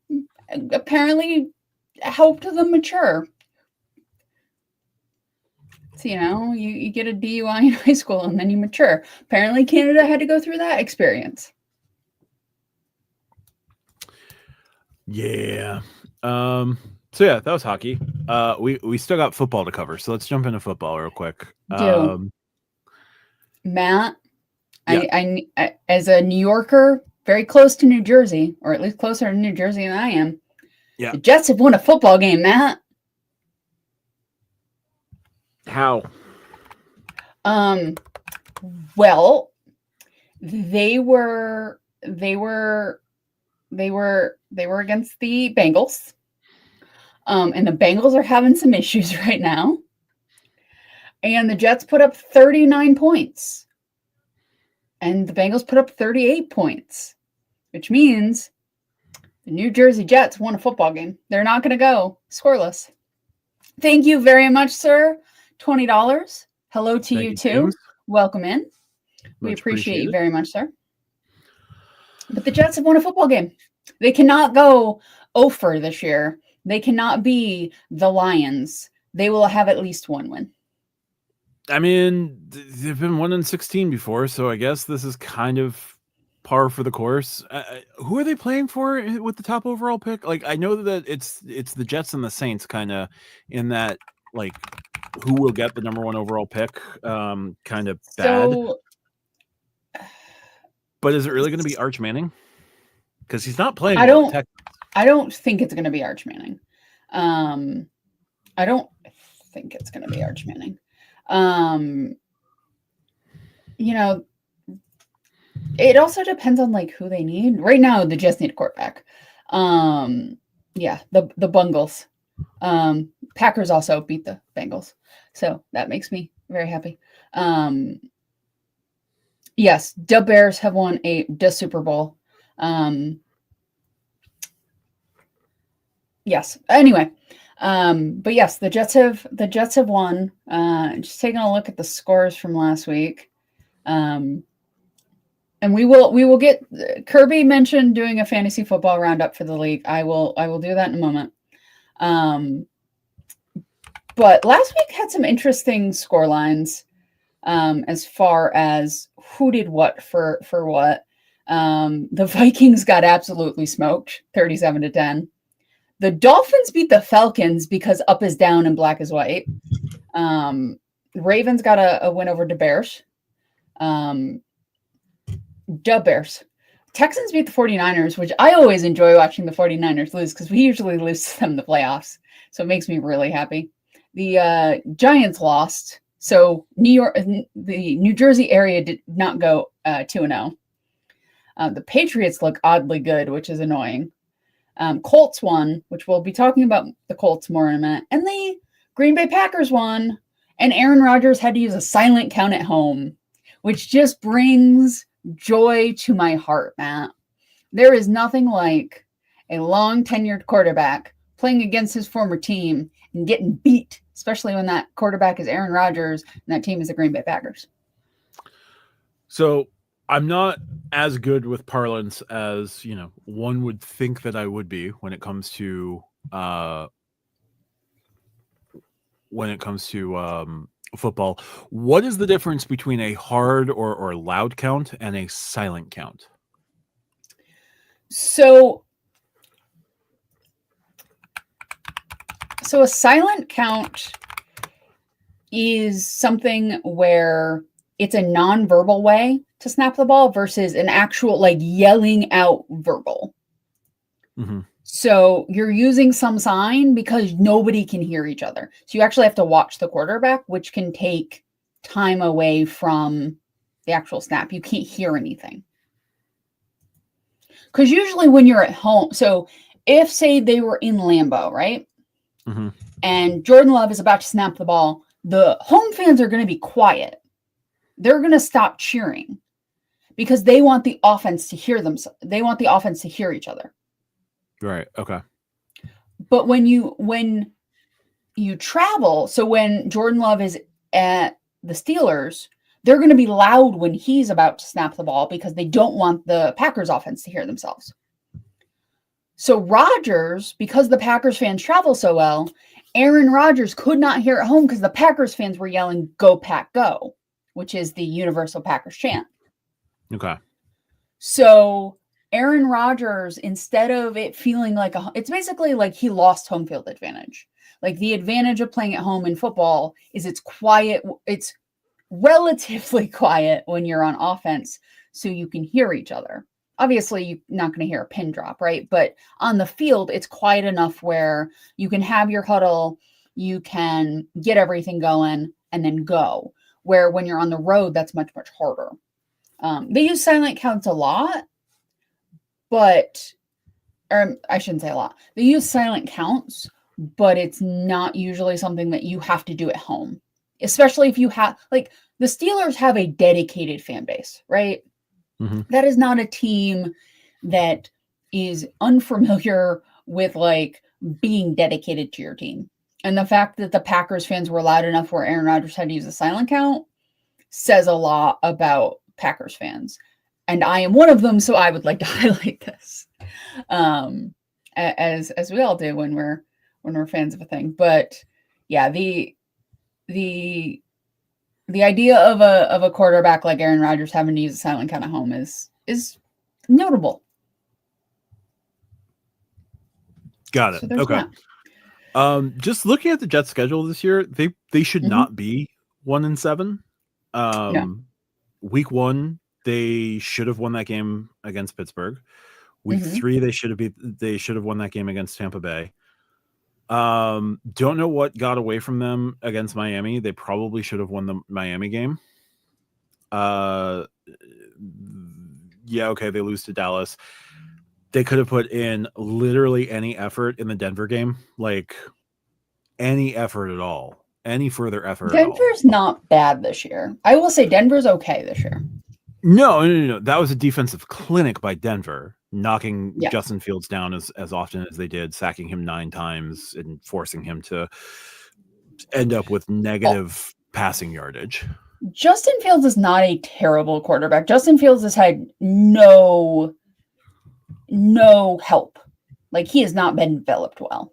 apparently helped them mature. So, you get a DUI in high school and then you mature. Apparently Canada had to go through that experience. Yeah. So yeah, that was hockey. We still got football to cover, so let's jump into football real quick. Matt, yeah. I as a New Yorker, very close to New Jersey, or at least closer to New Jersey than I am. Yeah. The Jets have won a football game, Matt. How? Well, they were against the Bengals. And the Bengals are having some issues right now. And the Jets put up 39 points. And the Bengals put up 38 points. Which means the New Jersey Jets won a football game. They're not going to go scoreless. Thank you very much, sir. $20. Hello to you too. James. Welcome in. We appreciate you very much, sir. But the Jets have won a football game. They cannot go over this year. They cannot be the Lions. They will have at least one win. I mean, they've been 1-16 before, so I guess this is kind of par for the course. Who are they playing for with the top overall pick? Like, I know that it's the Jets and the Saints kind of in that, like, who will get the number one overall pick kind of bad. But is it really going to be Arch Manning? Because he's not playing. I don't think it's going to be Arch Manning. I don't think it's going to be Arch Manning. You know, it also depends on like who they need. Right now, they just need a quarterback. Yeah, the Bungles. Packers also beat the Bengals, so that makes me very happy. Yes, the Bears have won the Super Bowl. Yes. Anyway, but yes, the Jets have won. Just taking a look at the scores from last week. And we will get Kirby mentioned doing a fantasy football roundup for the league. I will do that in a moment. But last week had some interesting score lines as far as who did what for what. The Vikings got absolutely smoked, 37-10. The Dolphins beat the Falcons because up is down and black is white. Ravens got a win over the Bears. The Bears. Texans beat the 49ers, which I always enjoy watching the 49ers lose because we usually lose to them in the playoffs. So it makes me really happy. The Giants lost. So the New Jersey area did not go 2-0. The Patriots look oddly good, which is annoying. Colts won, which we'll be talking about the Colts more in a minute. And the Green Bay Packers won. And Aaron Rodgers had to use a silent count at home, which just brings joy to my heart, Matt. There is nothing like a long tenured quarterback playing against his former team and getting beat, especially when that quarterback is Aaron Rodgers and that team is the Green Bay Packers. So I'm not as good with parlance as, one would think that I would be when it comes to football. What is the difference between a hard or loud count and a silent count? So a silent count is something where it's a nonverbal way to snap the ball versus an actual like yelling out verbal. Mm-hmm. So you're using some sign because nobody can hear each other. So you actually have to watch the quarterback, which can take time away from the actual snap. You can't hear anything. Because usually when you're at home, so if say they were in Lambeau, right? Mm-hmm. And Jordan Love is about to snap the ball, the home fans are going to be quiet. They're going to stop cheering because they want the offense to hear them. They want the offense to hear each other. Right. Okay. But when you travel, so when Jordan Love is at the Steelers, they're going to be loud when he's about to snap the ball because they don't want the Packers offense to hear themselves. So Rodgers, because the Packers fans travel so well, Aaron Rodgers could not hear at home because the Packers fans were yelling, "Go Pack, go," which is the universal Packers chant. Okay. So Aaron Rodgers, instead of it feeling like it's basically like he lost home field advantage. Like the advantage of playing at home in football is it's quiet. It's relatively quiet when you're on offense, so you can hear each other. Obviously, you're not going to hear a pin drop, right? But on the field, it's quiet enough where you can have your huddle, you can get everything going, and then go. Where when you're on the road, that's much, much harder. They use silent counts a lot, but I shouldn't say a lot. They use silent counts, but it's not usually something that you have to do at home, especially if you have, like, the Steelers have a dedicated fan base, right? Mm-hmm. That is not a team that is unfamiliar with, like, being dedicated to your team. And the fact that the Packers fans were loud enough where Aaron Rodgers had to use a silent count says a lot about Packers fans. And I am one of them, so I would like to highlight this, as we all do when we're fans of a thing. But yeah, the idea of a quarterback like Aaron Rodgers having to use a silent count at home is notable. Got it. So okay. That. Just looking at the Jets schedule this year, they should not be 1-7. No. Week 1 they should have won that game against Pittsburgh. Week 3, they should have won that game against Tampa Bay. Don't know what got away from them against Miami. They probably should have won the Miami game. Yeah, okay, they lose to Dallas. They could have put in literally any effort in the Denver game, like any effort at all, any further effort. Denver's not bad this year. I will say Denver's okay this year. No. That was a defensive clinic by Denver, knocking Justin Fields down as often as they did, sacking him 9 times and forcing him to end up with negative passing yardage. Justin Fields is not a terrible quarterback. Justin Fields has had no help. Like, he has not been developed well.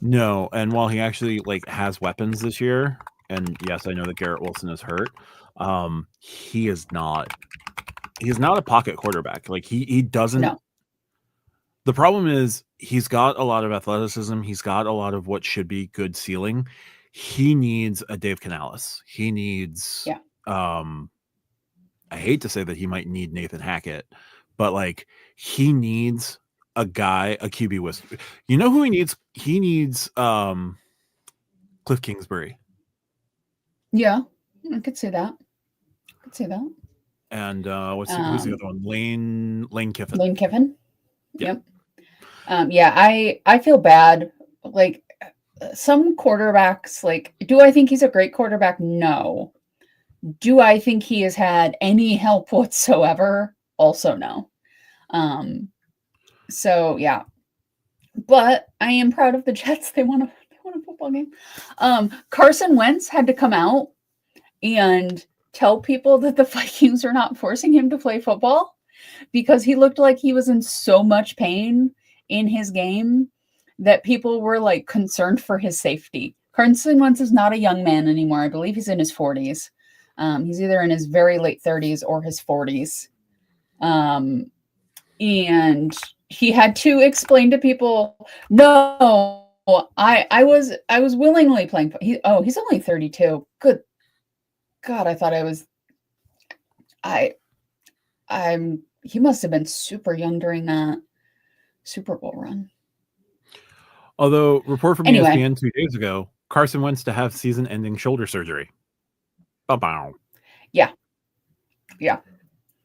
No, and while he actually has weapons this year, and yes, I know that Garrett Wilson is hurt, he is not a pocket quarterback. Like, he doesn't. No. The problem is he's got a lot of athleticism. He's got a lot of what should be good ceiling. He needs a Dave Canales. He needs I hate to say that he might need Nathan Hackett, but he needs a guy, a QB whisperer. You know who he needs? He needs Cliff Kingsbury. Yeah, I could say that. And who's the other one? Lane Kiffin. Lane Kiffin. Yep. I feel bad. Some quarterbacks, do I think he's a great quarterback? No. Do I think he has had any help whatsoever? Also no. So yeah. But I am proud of the Jets. They won a football game. Carson Wentz had to come out and tell people that the Vikings are not forcing him to play football because he looked like he was in so much pain in his game that people were concerned for his safety. Carson Wentz is not a young man anymore. I believe he's in his 40s. He's either in his very late 30s or his 40s. And he had to explain to people, no, I was willingly playing. He's only 32. Good God, I thought he must have been super young during that Super Bowl run. Although, report from ESPN 2 days ago, Carson Wentz to have season-ending shoulder surgery. Ba-bow. Yeah.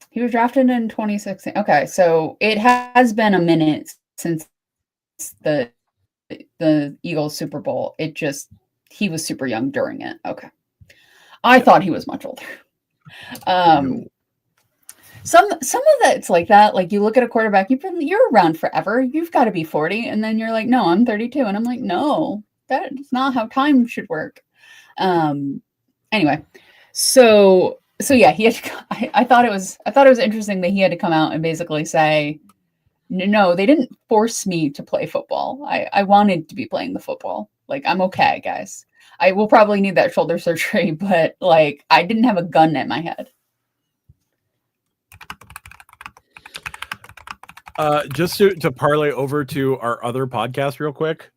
He was drafted in 2016. Okay, so it has been a minute since the Eagles Super Bowl. He was super young during it. Okay. I thought he was much older. Some of that's like that. Like, you look at a quarterback, you're around forever. You've got to be 40, and then you're like, no, I'm 32, and I'm like, no, that's not how time should work. Anyway, so yeah, he had to, I thought it was interesting that he had to come out and basically say, no, they didn't force me to play football. I wanted to be playing the football. I'm okay, guys. I will probably need that shoulder surgery, but I didn't have a gun at my head. Just to parlay over to our other podcast real quick.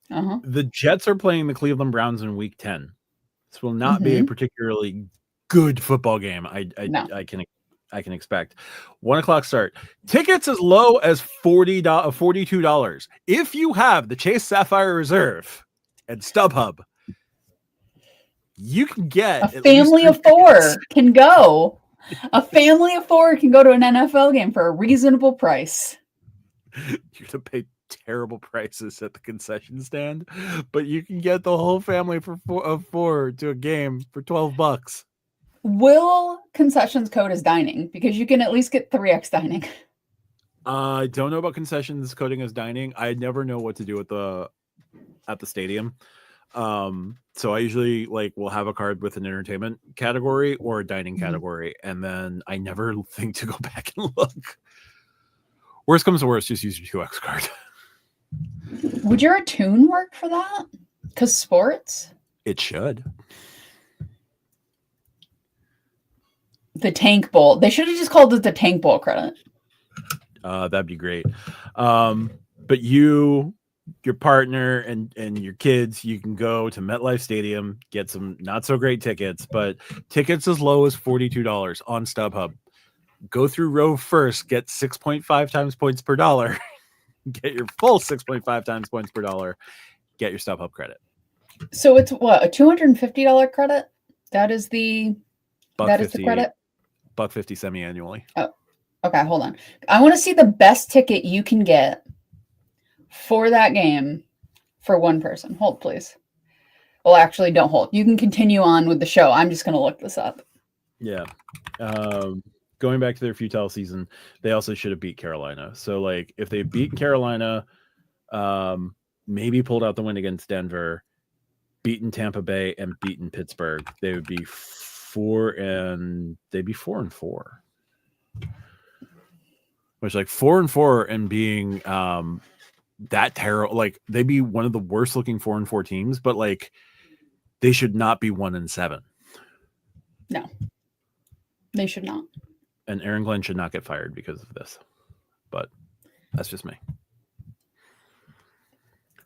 The Jets are playing the Cleveland Browns in Week 10. This will not be a particularly good football game. I can expect. 1:00 start. Tickets as low as $42. If you have the Chase Sapphire Reserve and StubHub, you can get a family of 4 can go. A family of 4 can go to an NFL game for a reasonable price. You're going to pay terrible prices at the concession stand, but you can get the whole family of 4 to a game for $12. Will concessions code as dining? Because you can at least get 3x dining. I don't know about concessions coding as dining. I never know what to do at the stadium. So I usually will have a card with an entertainment category or a dining category, and then I never think to go back and look. Worst comes to worst, just use your 2x card. Would your attune work for that? Because sports? It should. The Tank Bowl. They should have just called it the Tank Bowl credit. That'd be great. But you your partner and your kids, you can go to MetLife Stadium, get some not so great tickets, but tickets as low as $42 on StubHub. Go through row first, get 6.5 times points per dollar, get your full 6.5 times points per dollar, get your StubHub credit. So it's what, a $250 credit? That is the credit? $150 semi-annually. Oh, okay, hold on. I want to see the best ticket you can get for that game for one person. Hold, please. Well, actually, don't hold. You can continue on with the show. I'm just going to look this up. Yeah. Going back to their futile season, they also should have beat Carolina. So, like, if they beat Carolina, maybe pulled out the win against Denver, beaten Tampa Bay, and beaten Pittsburgh, they would be 4-4. Which, like, 4-4 and being that terrible, like, they'd be one of the worst looking 4-4 teams, but like they should not be 1-7. No, they should not. And Aaron Glenn should not get fired because of this, but that's just me.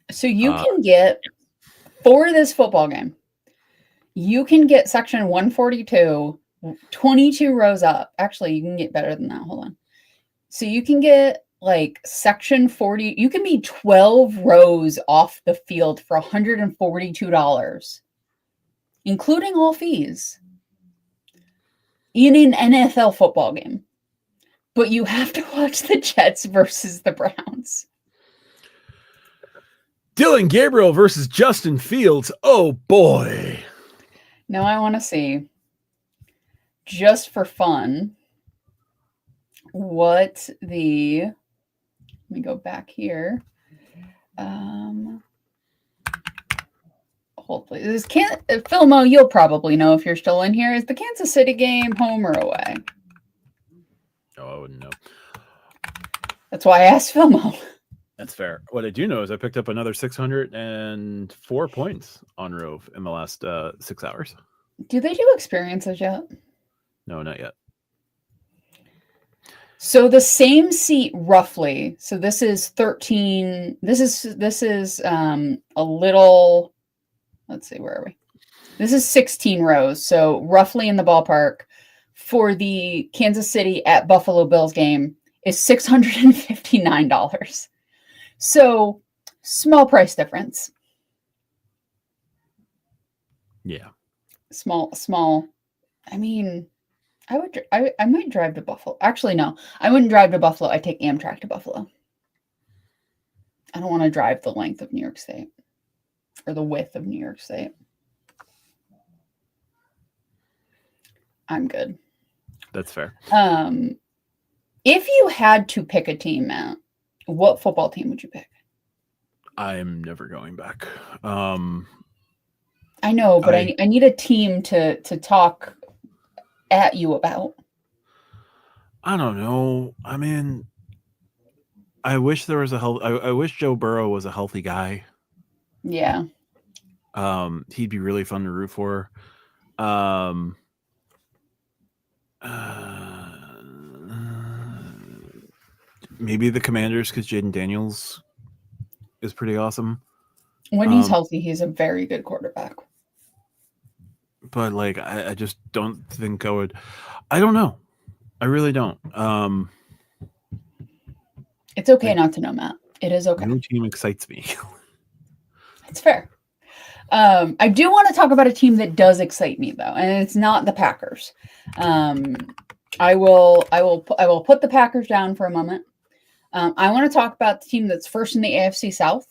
So you can get, for this football game, you can get section 142, 22 rows up. Actually, you can get better than that. Hold on. So you can get like section 40. You can be 12 rows off the field for $142, including all fees, in an NFL football game. But you have to watch the Jets versus the Browns. Dylan Gabriel versus Justin Fields. Oh, boy. Now I want to see, just for fun, what the... Let me go back here. Hold, please. Philmo, you'll probably know if you're still in here. Is the Kansas City game home or away? Oh, I wouldn't know. That's why I asked Philmo. That's fair. What I do know is I picked up another 604 points on Rove in the last 6 hours. Do they do experiences yet? No, not yet. So the same seat roughly. So this is 13. This is a little, let's see, where are we? This is 16 rows. So roughly in the ballpark for the Kansas City at Buffalo Bills game is $659. So small price difference. Yeah. Small. I mean, I might drive to Buffalo. Actually, no, I wouldn't drive to Buffalo. I take Amtrak to Buffalo. I don't want to drive the length of New York State or the width of New York State. I'm good. That's fair. If you had to pick a team, Matt, what football team would you pick? I'm never going back. I know, but I need a team to talk at you about. I don't know. I mean, I wish there was I wish Joe Burrow was a healthy guy. Yeah. He'd be really fun to root for. Maybe the Commanders, because Jaden Daniels is pretty awesome. When he's healthy, he's a very good quarterback. But like, I just don't think I would. I don't know. I really don't. It's okay not to know, Matt. It is okay. No team excites me. It's fair. I do want to talk about a team that does excite me, though, and it's not the Packers. I will put the Packers down for a moment. I want to talk about the team that's first in the AFC South,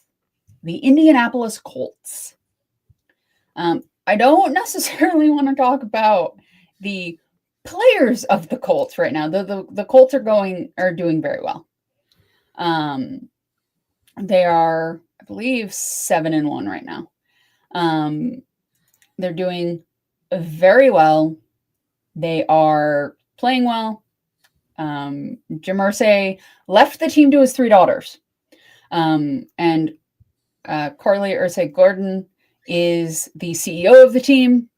the Indianapolis Colts. I don't necessarily want to talk about the players of the Colts right now. The Colts are doing very well. They are, I believe, 7-1 right now. They're doing very well. They are playing well. Jim Irsay left the team to his 3 daughters. And Carly Irsay Gordon is the CEO of the team,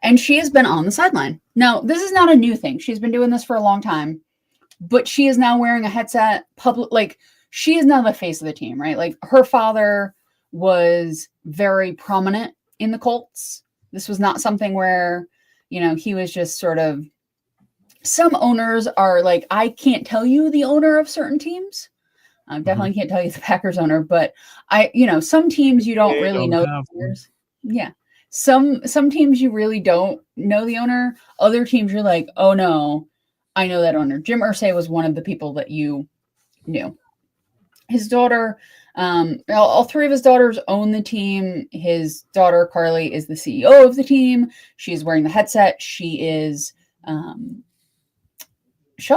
and she has been on the sideline. Now, this is not a new thing. She's been doing this for a long time, but she is now wearing a headset she is now the face of the team, right? Like her father was very prominent in the Colts. This was not something where, he was just sort of, some owners are like, I can't tell you the owner of certain teams. I definitely can't tell you the Packers owner, but some teams you don't really know the owners. Yeah. Some teams you really don't know the owner. Other teams you're like, oh no, I know that owner. Jim Irsay was one of the people that you knew. His daughter, all three of his daughters own the team. His daughter, Carly, is the CEO of the team. She's wearing the headset. She is, she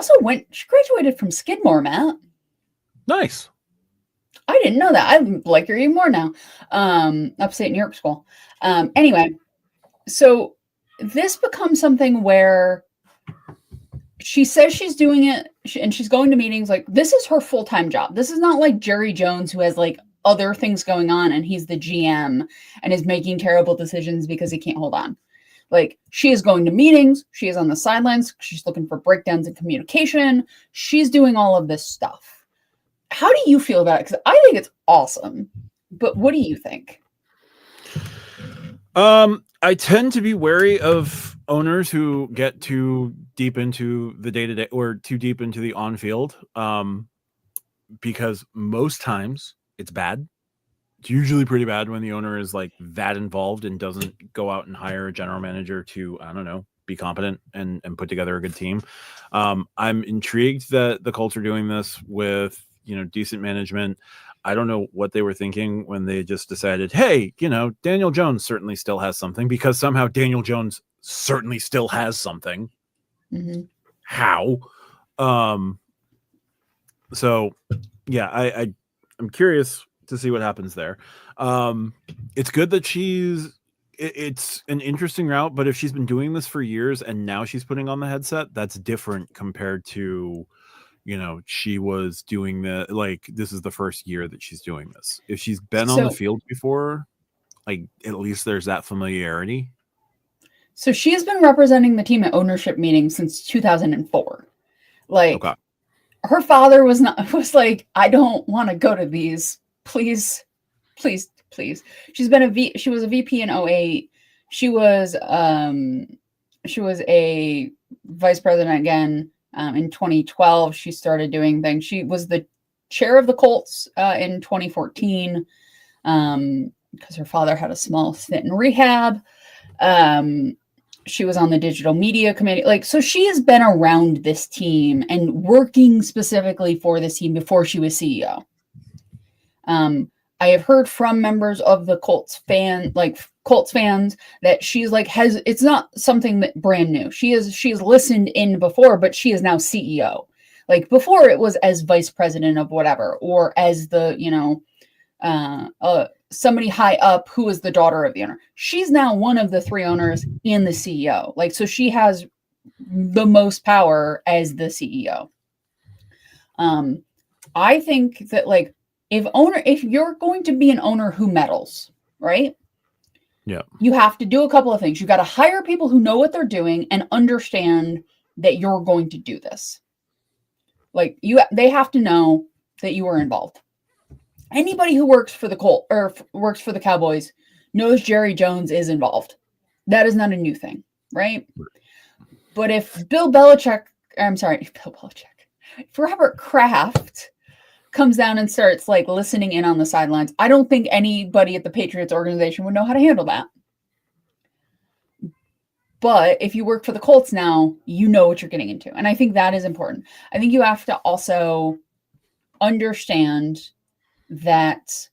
graduated from Skidmore, Matt. Nice. I didn't know that. I like her even more now. Upstate New York school. Anyway, so this becomes something where she says she's doing it and she's going to meetings. Like, this is her full-time job. This is not like Jerry Jones, who has like other things going on and he's the GM and is making terrible decisions because he can't hold on. Like, she is going to meetings. She is on the sidelines. She's looking for breakdowns in communication. She's doing all of this stuff. How do you feel about it? Because I think it's awesome. But what do you think? I tend to be wary of owners who get too deep into the day-to-day or too deep into the on-field, because most times it's bad. It's usually pretty bad when the owner is like that involved and doesn't go out and hire a general manager to, I don't know, be competent and put together a good team. I'm intrigued that the Colts are doing this with, decent management. I don't know what they were thinking when they just decided, hey, Daniel Jones certainly still has something, because somehow Daniel Jones certainly still has something. Mm-hmm. How? So yeah, I'm curious to see what happens there. It's good that it's an interesting route, but if she's been doing this for years and now she's putting on the headset, that's different compared to, she was doing this is the first year that she's doing this. If she's been on the field before, like, at least there's that familiarity. So she has been representing the team at ownership meetings since 2004. Like, okay. Her father was like, I don't want to go to these. Please. She was a VP in 2008. She was a vice president again. In 2012, she started doing things. She was the chair of the Colts in 2014 because her father had a small stint in rehab. She was on the digital media committee. So she has been around this team and working specifically for this team before she was CEO. I have heard from members of the Colts fans that she's like, it's not something that brand new. She's listened in before, but she is now CEO. Like, before it was as vice president of whatever, or as the, somebody high up who is the daughter of the owner. She's now one of the three owners and the CEO. Like, so she has the most power as the CEO. I think that, like, if you're going to be an owner who meddles, right? Yeah. You have to do a couple of things. You got to hire people who know what they're doing and understand that you're going to do this. Like, they have to know that you were involved. Anybody who works for the Colts or works for the Cowboys knows Jerry Jones is involved. That is not a new thing, right? But if if Robert Kraft comes down and starts like listening in on the sidelines, I don't think anybody at the Patriots organization would know how to handle that. But if you work for the Colts now, you know what you're getting into. And I think that is important. I think you have to also understand that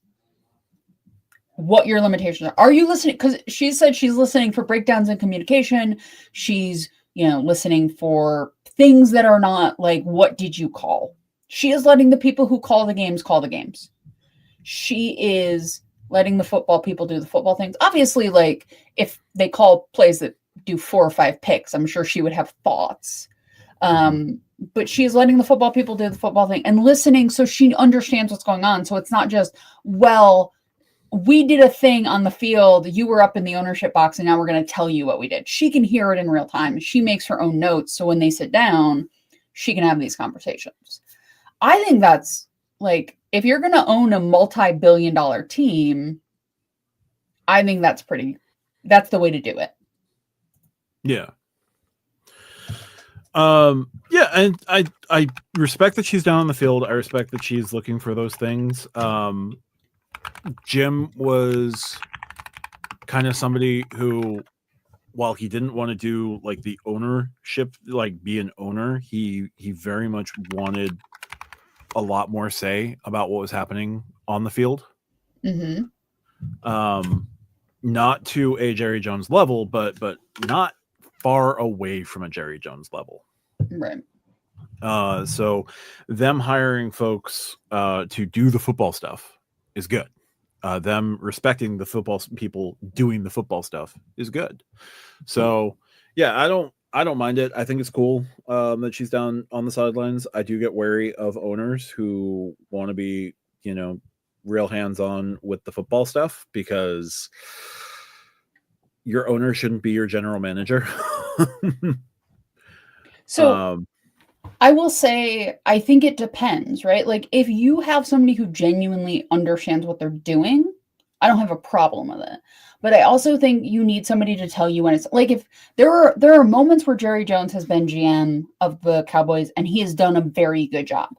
what your limitations are. Are you listening? Because she said she's listening for breakdowns in communication. She's, listening for things that are not like, what did you call? She is letting the people who call the games call the games. She is letting the football people do the football things. Obviously, like, if they call plays that do 4 or 5 picks, I'm sure she would have thoughts. But she's letting the football people do the football thing and listening so she understands what's going on. So it's not just, well, we did a thing on the field, you were up in the ownership box, and now we're going to tell you what we did. She can hear it in real time. She makes her own notes. So when they sit down, she can have these conversations. I think that's Like, if you're going to own a multi-billion-dollar team, I think that's the way to do it. Yeah. Yeah, and I respect that she's down on the field. I respect that she's looking for those things. Jim was kind of somebody who, while he didn't want to do like the ownership, like be an owner, he very much wanted a lot more say about what was happening on the field. Mm-hmm. Not to a Jerry Jones level, but not far away from a Jerry Jones level. Right. So them hiring folks to do the football stuff is good. Them respecting the football people doing the football stuff is good. So yeah, I don't mind it. I think it's cool that she's down on the sidelines. I do get wary of owners who want to be, real hands-on with the football stuff, because your owner shouldn't be your general manager. So I will say, I think it depends, right? Like, if you have somebody who genuinely understands what they're doing, I don't have a problem with it. But I also think you need somebody to tell you when it's like, if there are moments where Jerry Jones has been GM of the Cowboys and he has done a very good job,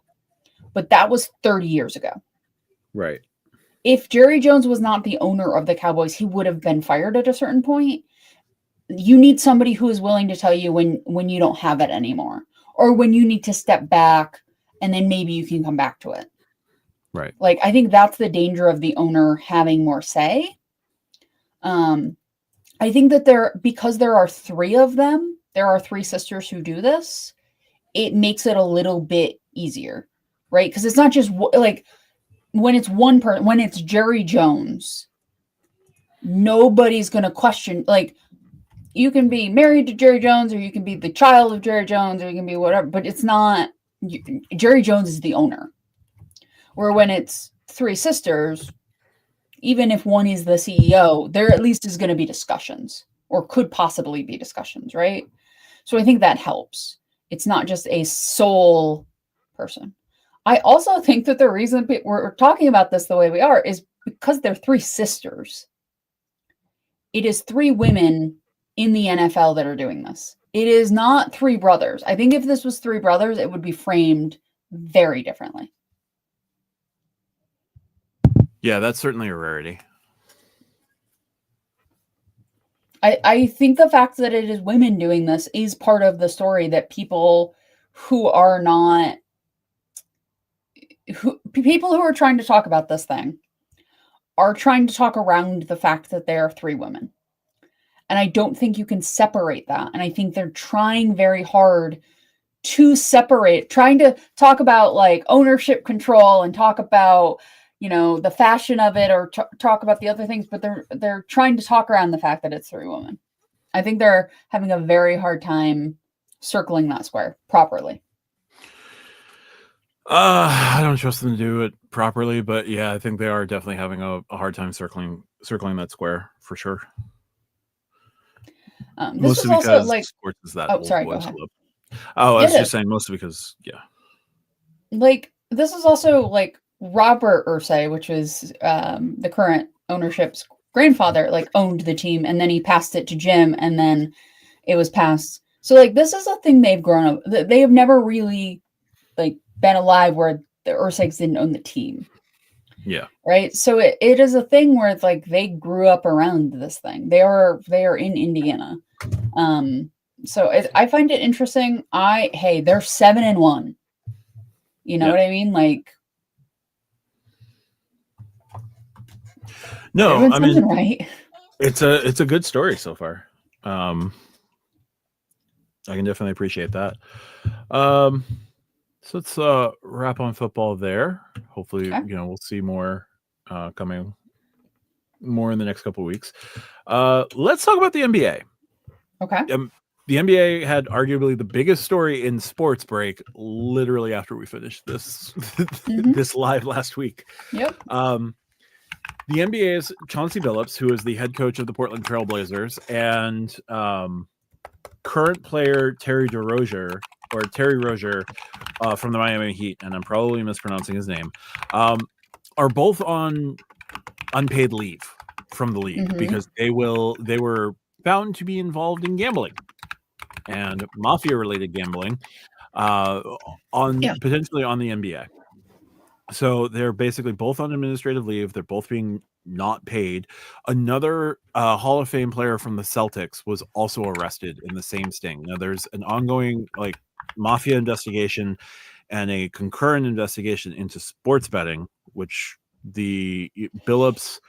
but that was 30 years ago. Right. If Jerry Jones was not the owner of the Cowboys, he would have been fired at a certain point. You need somebody who is willing to tell you when you don't have it anymore, or when you need to step back and then maybe you can come back to it. Right. Like, I think that's the danger of the owner having more say. I think that because there are three of them, there are three sisters who do this, it makes it a little bit easier, right? Because it's not just like when it's one person, when it's Jerry Jones, nobody's going to question, like, you can be married to Jerry Jones, or you can be the child of Jerry Jones, or you can be whatever, but it's not, Jerry Jones is the owner. Where when it's three sisters, even if one is the CEO, there at least is going to be discussions, or could possibly be discussions, right? So I think that helps. It's not just a sole person. I also think that the reason we're talking about this the way we are is because they're three sisters. It is three women in the NFL that are doing this. It is not three brothers. I think if this was three brothers, it would be framed very differently. Yeah, that's certainly a rarity. I think the fact that it is women doing this is part of the story, that people who are trying to talk about this thing are trying to talk around the fact that there are three women. And I don't think you can separate that. And I think they're trying very hard to separate, trying to talk about like ownership control and talk about, the fashion of it, or talk about the other things, but they're trying to talk around the fact that it's three women. I think they're having a very hard time circling that square properly. I don't trust them to do it properly, but yeah, I think they are definitely having a hard time circling that square for sure. Mostly because like, sports is that old boys club. Oh, I was just saying mostly because, yeah. Like, this is also like Robert Irsay, which is the current ownership's grandfather, like owned the team, and then he passed it to Jim, and then it was passed. So like, this is a thing they've grown up. They have never really like been alive where the Irsays didn't own the team. Yeah. Right. So it is a thing where it's like they grew up around this thing. They are in Indiana. So I find it interesting. Hey, they're 7-1. You know what I mean? Like, no, I mean, right. It's a good story so far. I can definitely appreciate that. So let's wrap on football there. Hopefully, we'll see more coming more in the next couple of weeks. Let's talk about the NBA. Okay. The NBA had arguably the biggest story in sports break literally after we finished this this live last week. Yep. The NBA's Chauncey Billups, who is the head coach of the Portland Trail Blazers, and current player Terry DeRozier or Terry Rozier from the Miami Heat, and I'm probably mispronouncing his name, are both on unpaid leave from the league because they were found to be involved in gambling and mafia-related gambling potentially on the NBA. So they're basically both on administrative leave. They're both being not paid. Another Hall of Fame player from the Celtics was also arrested in the same sting. Now there's an ongoing mafia investigation and a concurrent investigation into sports betting, which the Billups,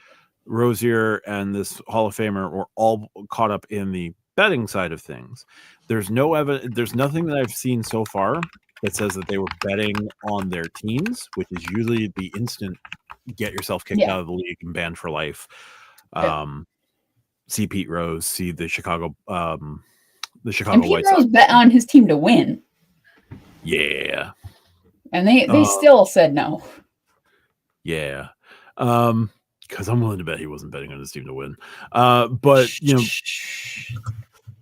Rozier, and this Hall of Famer were all caught up in the betting side of things. There's no evidence. There's nothing that I've seen so far that says that they were betting on their teams, which is usually the instant get yourself kicked out of the league and banned for life. See Pete Rose, see the Chicago and Pete White Sox. Rose bet on his team to win. Yeah. And they still said no. Yeah. Because I'm willing to bet he wasn't betting on his team to win. But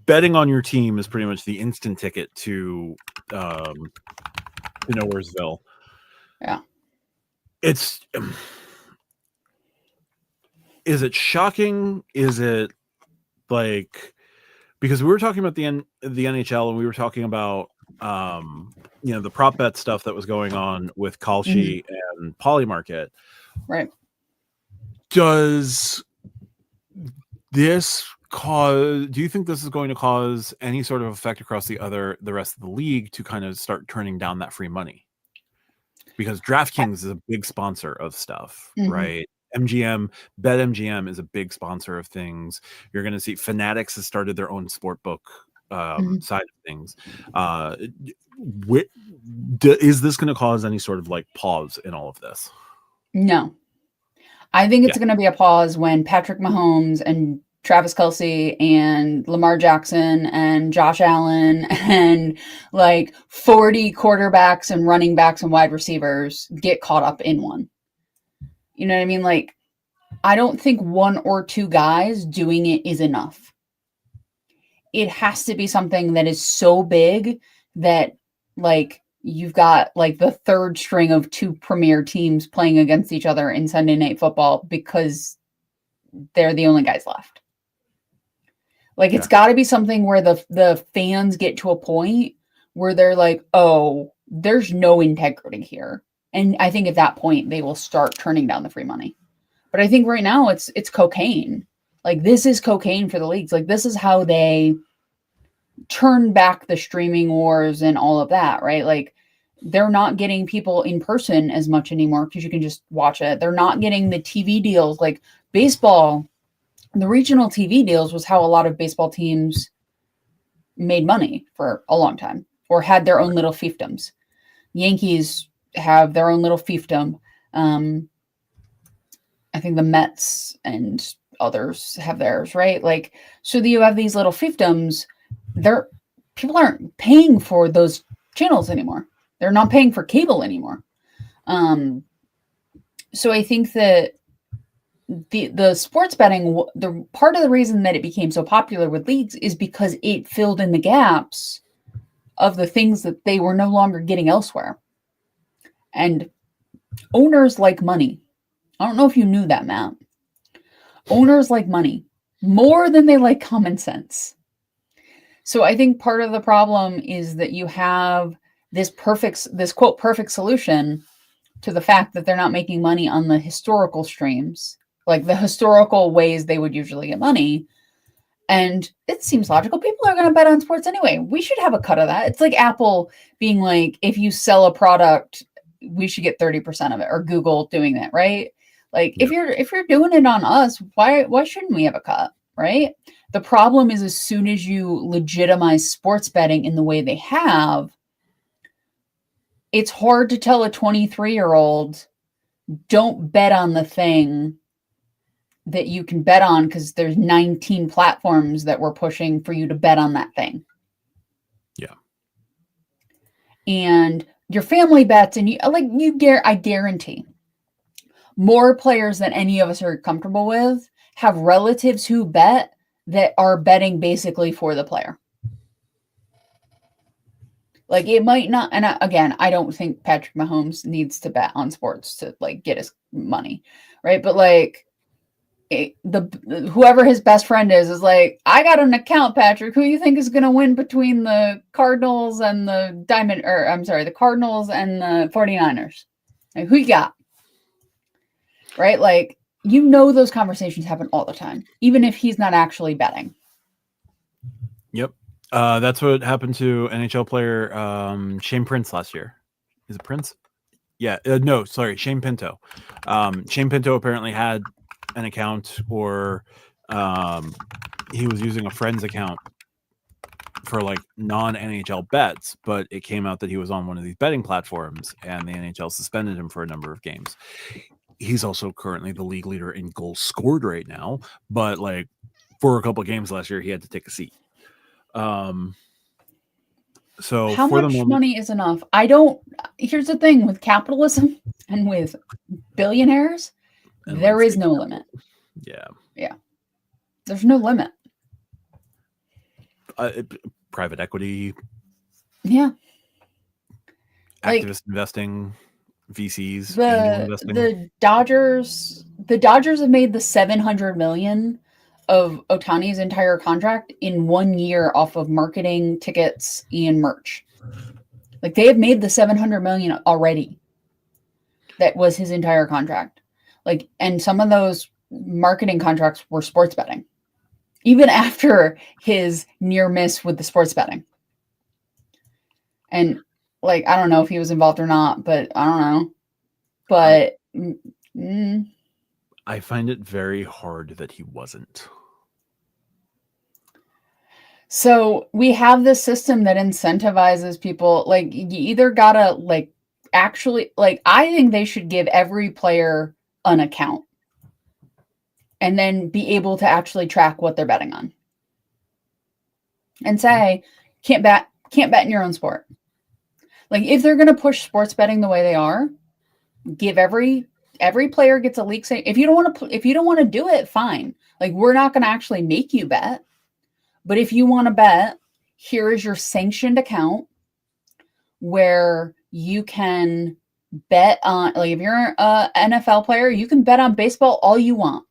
betting on your team is pretty much the instant ticket to Nowheresville. Yeah. Is it shocking? Is it because we were talking about the NHL and we were talking about the prop bet stuff that was going on with Kalshi and Polymarket. Right. Do you think this is going to cause any sort of effect across the rest of the league to kind of start turning down that free money? Because DraftKings is a big sponsor of stuff, right? BetMGM is a big sponsor of things. You're going to see Fanatics has started their own sport book side of things. Is this going to cause any sort of pause in all of this? No. I think it's going to be a pause when Patrick Mahomes and Travis Kelce and Lamar Jackson and Josh Allen and 40 quarterbacks and running backs and wide receivers get caught up in one. You know what I mean? I don't think one or two guys doing it is enough. It has to be something that is so big that you've got the third string of two premier teams playing against each other in Sunday Night Football because they're the only guys left. It's got to be something where the fans get to a point where they're oh, there's no integrity here. And I think at that point they will start turning down the free money. But I think right now it's cocaine. This is cocaine for the leagues. This is how they turn back the streaming wars and all of that, right? They're not getting people in person as much anymore because you can just watch it. They're not getting the TV deals baseball. The regional TV deals was how a lot of baseball teams made money for a long time or had their own little fiefdoms. Yankees have their own little fiefdom. I think the Mets and others have theirs, right? So that you have these little fiefdoms. People aren't paying for those channels anymore. They're not paying for cable anymore. So I think that the sports betting, the part of the reason that it became so popular with leagues is because it filled in the gaps of the things that they were no longer getting elsewhere. And owners like money. I don't know if you knew that, Matt. Owners like money more than they like common sense. So I think part of the problem is that you have this quote perfect solution to the fact that they're not making money on the historical streams, the historical ways they would usually get money. And it seems logical. People are going to bet on sports anyway. We should have a cut of that. It's like Apple being if you sell a product, we should get 30% of it, or Google doing that, right? If you're doing it on us, why shouldn't we have a cut, right? The problem is as soon as you legitimize sports betting in the way they have, it's hard to tell a 23-year-old, don't bet on the thing that you can bet on because there's 19 platforms that we're pushing for you to bet on that thing. Yeah. And your family bets, and I guarantee more players than any of us are comfortable with have relatives who bet that are betting basically for the player. Like it might not, and again, I don't think Patrick Mahomes needs to bet on sports to like get his money, right? But like whoever his best friend is like, I got an account, Patrick. Who you think is going to win between the Cardinals and the the Cardinals and the 49ers? Like, who you got? Right? Like, those conversations happen all the time, even if he's not actually betting. Yep. That's what happened to NHL player Shane Prince last year. Is it Prince? Yeah. No, sorry, Shane Pinto. Shane Pinto apparently had an account, or he was using a friend's account for like non-NHL bets, but it came out that he was on one of these betting platforms, and the NHL suspended him for a number of games. He's also currently the league leader in goals scored right now, but like for a couple of games last year, he had to take a seat. So how much money is enough? Here's the thing with capitalism and with billionaires, and there is no limit. Yeah. There's no limit. Private equity. Yeah. Activist investing, VCs. The Dodgers have made the $700 million of Ohtani's entire contract in 1 year off of marketing, tickets, and merch. Like they have made the $700 million already. That was his entire contract. Like, and some of those marketing contracts were sports betting, even after his near miss with the sports betting. And like, I don't know if he was involved or not, but I don't know. But I find it very hard that he wasn't. So we have this system that incentivizes people. Like you either gotta like actually, like I think they should give every player an account and then be able to actually track what they're betting on. And say, can't bet in your own sport. Like if they're gonna push sports betting the way they are, give every player gets a league saying if you don't want to do it, fine. Like we're not gonna actually make you bet. But if you want to bet, here is your sanctioned account where you can bet on, like if you're an NFL player, you can bet on baseball all you want.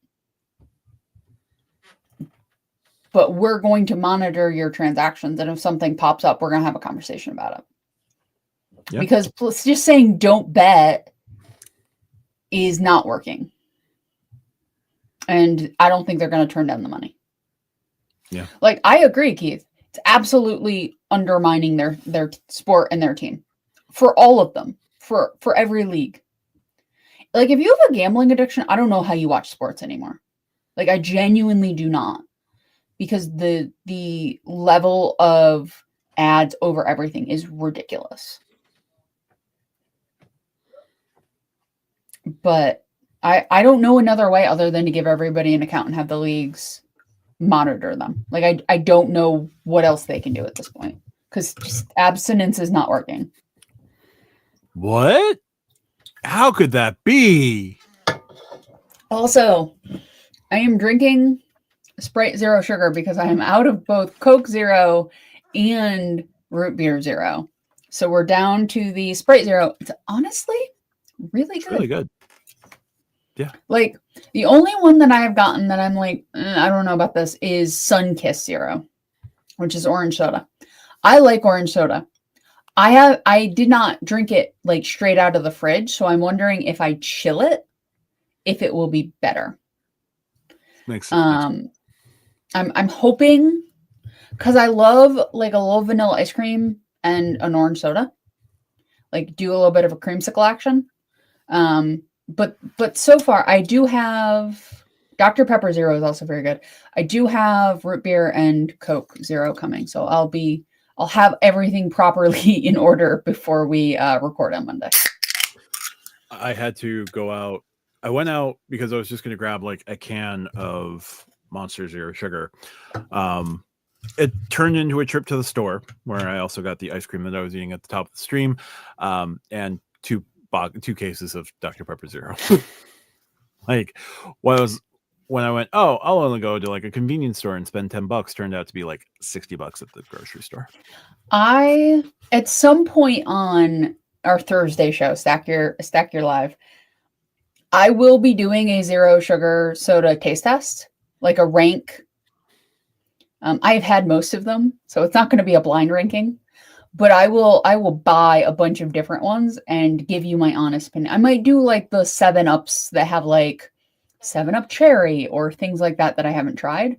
But we're going to monitor your transactions. And if something pops up, we're going to have a conversation about it. Yep. Because just saying don't bet is not working. And I don't think they're going to turn down the money. Yeah. Like I agree, Keith. It's absolutely undermining their sport and their team. For all of them. For every league. Like if you have a gambling addiction, I don't know how you watch sports anymore. Like I genuinely do not. Because the level of ads over everything is ridiculous. But I don't know another way other than to give everybody an account and have the leagues monitor them. Like I don't know what else they can do at this point because just abstinence is not working. What? How could that be? Also, I am drinking Sprite Zero Sugar because I am out of both Coke Zero and Root Beer Zero. So we're down to the Sprite Zero. It's honestly really good. It's really good. Yeah. Like the only one that I have gotten that I'm like, I don't know about this is Sunkiss Zero, which is orange soda. I like orange soda. I did not drink it like straight out of the fridge. So I'm wondering if I chill it, if it will be better. Makes sense. I'm hoping because I love like a little vanilla ice cream and an orange soda, like do a little bit of a creamsicle action. But so far I do have Dr. Pepper Zero is also very good. I do have root beer and Coke Zero coming. So I'll have everything properly in order before we record on Monday. I had to go out. I went out because I was just going to grab like a can of Monster Zero Sugar. It turned into a trip to the store where I also got the ice cream that I was eating at the top of the stream, and two cases of Dr. Pepper Zero. Like, while I was when I went, oh, I'll only go to like a convenience store and spend $10, turned out to be like $60 at the grocery store. At some point on our Thursday show, Stack Your Live, I will be doing a 0 sugar soda taste test, like a rank. I've had most of them, so it's not going to be a blind ranking, but I will buy a bunch of different ones and give you my honest opinion. I might do like the 7-Ups that have like 7-Up cherry or things like that I haven't tried.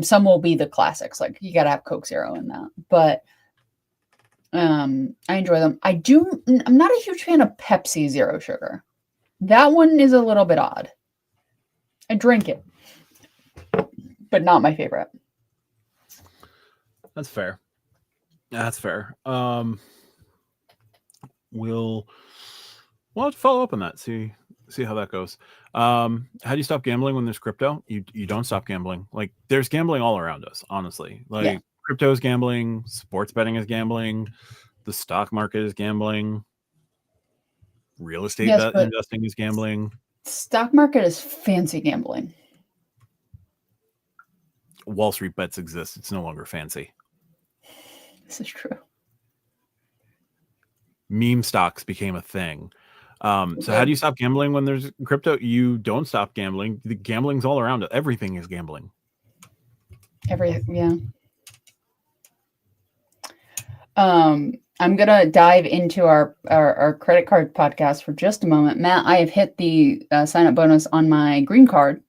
Some will be the classics, like you got to have Coke Zero in that, but I enjoy them. I'm not a huge fan of Pepsi 0 sugar. That one is a little bit odd. I drink it, but not my favorite. That's fair. That's fair. We'll have to follow up on that. See how that goes. How do you stop gambling when there's crypto? You don't stop gambling. Like there's gambling all around us, honestly. Like crypto is gambling, sports betting is gambling, the stock market is gambling, real estate investing is gambling. Stock market is fancy gambling. Wall Street bets exist. It's no longer fancy. This is true. Meme stocks became a thing. So how do you stop gambling when there's crypto? You don't stop gambling. The gambling's all around it. Everything is gambling. Yeah. I'm gonna dive into our credit card podcast for just a moment. Matt, I have hit the sign up bonus on my green card.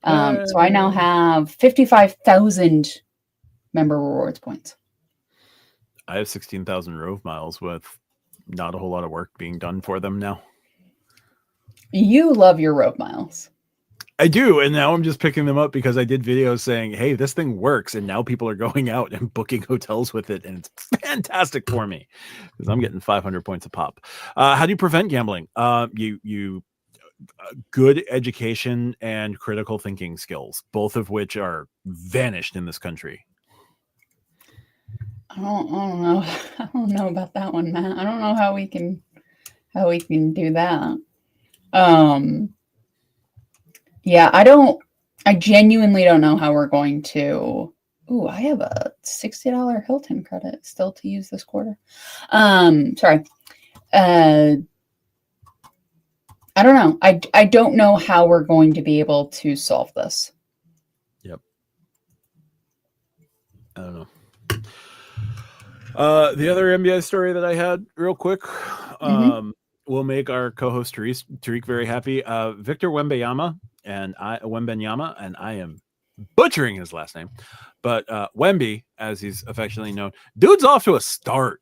So I now have 55,000 member rewards points. I have 16,000 Rove miles with not a whole lot of work being done for them now. You love your Rove miles. I do, and now I'm just picking them up because I did videos saying, hey, this thing works, and now people are going out and booking hotels with it, and it's fantastic for me because I'm getting 500 points a pop. How do you prevent gambling? You good education and critical thinking skills, both of which are vanished in this country. I don't know. I don't know about that one, Matt. I don't know how we can do that. Yeah, I genuinely don't know how we're going to. Ooh, I have a $60 Hilton credit still to use this quarter. Sorry. I don't know. I don't know how we're going to be able to solve this. Yep. I don't know. The other NBA story that I had real quick, will make our co-host Tariq very happy. Victor Wembanyama, and I am butchering his last name, but Wemby, as he's affectionately known, dude's off to a start.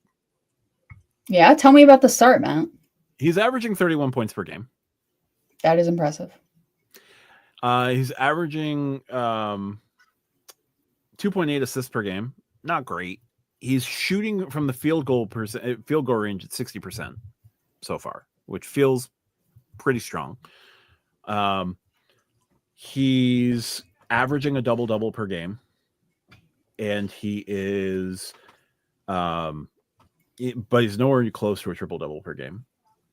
Yeah, tell me about the start, Matt. He's averaging 31 points per game. That is impressive. He's averaging 2.8 assists per game. Not great. He's shooting from the field goal range at 60% so far, which feels pretty strong. He's averaging a double-double per game, and he is but he's nowhere close to a triple-double per game.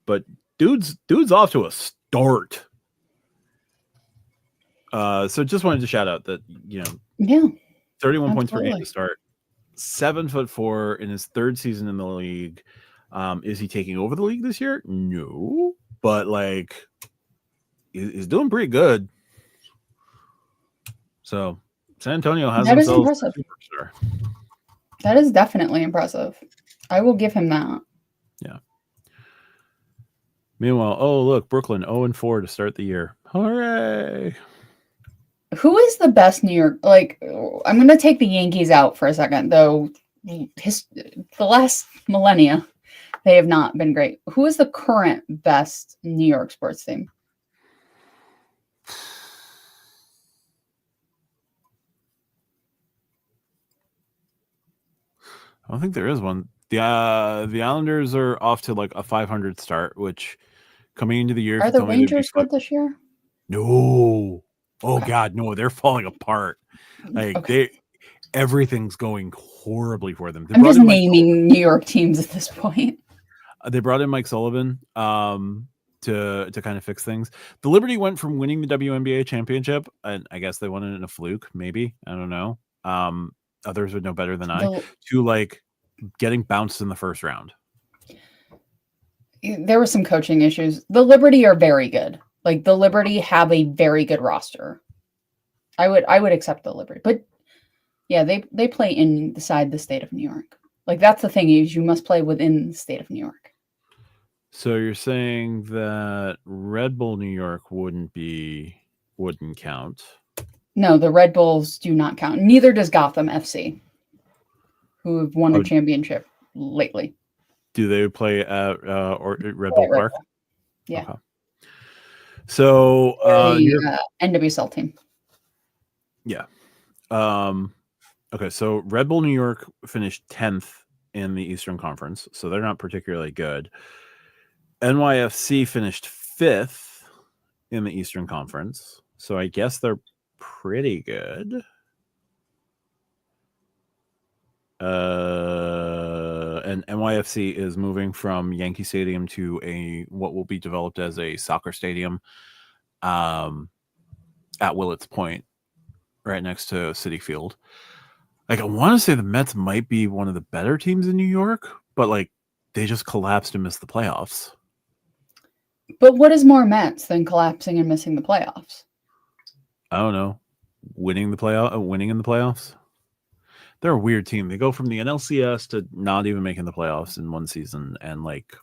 But dude's off to a start. So just wanted to shout out that, 31 points per game to start. 7'4" in his third season in the league. Is he taking over the league this year? No, but like he's doing pretty good. So San Antonio has themselves a superstar. That is definitely impressive. I will give him that. Yeah. Meanwhile, look, Brooklyn 0-4 to start the year. Hooray! Who is the best New York? Like, I'm going to take the Yankees out for a second, though. The last millennia, they have not been great. Who is the current best New York sports team? I don't think there is one. The Islanders are off to like a 500 start, which coming into the year, are the Rangers good this year? No. Oh God, no! They're falling apart. Like everything's going horribly for them. I'm just naming New York teams at this point. They brought in Mike Sullivan to kind of fix things. The Liberty went from winning the WNBA championship, and I guess they won it in a fluke, maybe. I don't know. Others would know better than I, to like getting bounced in the first round. There were some coaching issues. The Liberty are very good. Like the Liberty have a very good roster. I would accept the Liberty, but yeah, they play inside the state of New York. Like that's the thing, is you must play within the state of New York. So you're saying that Red Bull New York wouldn't count? No, the Red Bulls do not count. Neither does Gotham FC, who have won a championship lately. Do they play at Red Bull Park? Yeah. Okay. So NWSL team. Yeah. Okay, so Red Bull New York finished 10th in the Eastern Conference, so they're not particularly good. NYFC finished 5th in the Eastern Conference, so I guess they're pretty good. And NYFC is moving from Yankee Stadium to what will be developed as a soccer stadium at Willets Point, right next to Citi Field. Like, I want to say the Mets might be one of the better teams in New York, but like they just collapsed and missed the playoffs. But what is more Mets than collapsing and missing the playoffs? I don't know. Winning in the playoffs. They're a weird team. They go from the NLCS to not even making the playoffs in one season, and like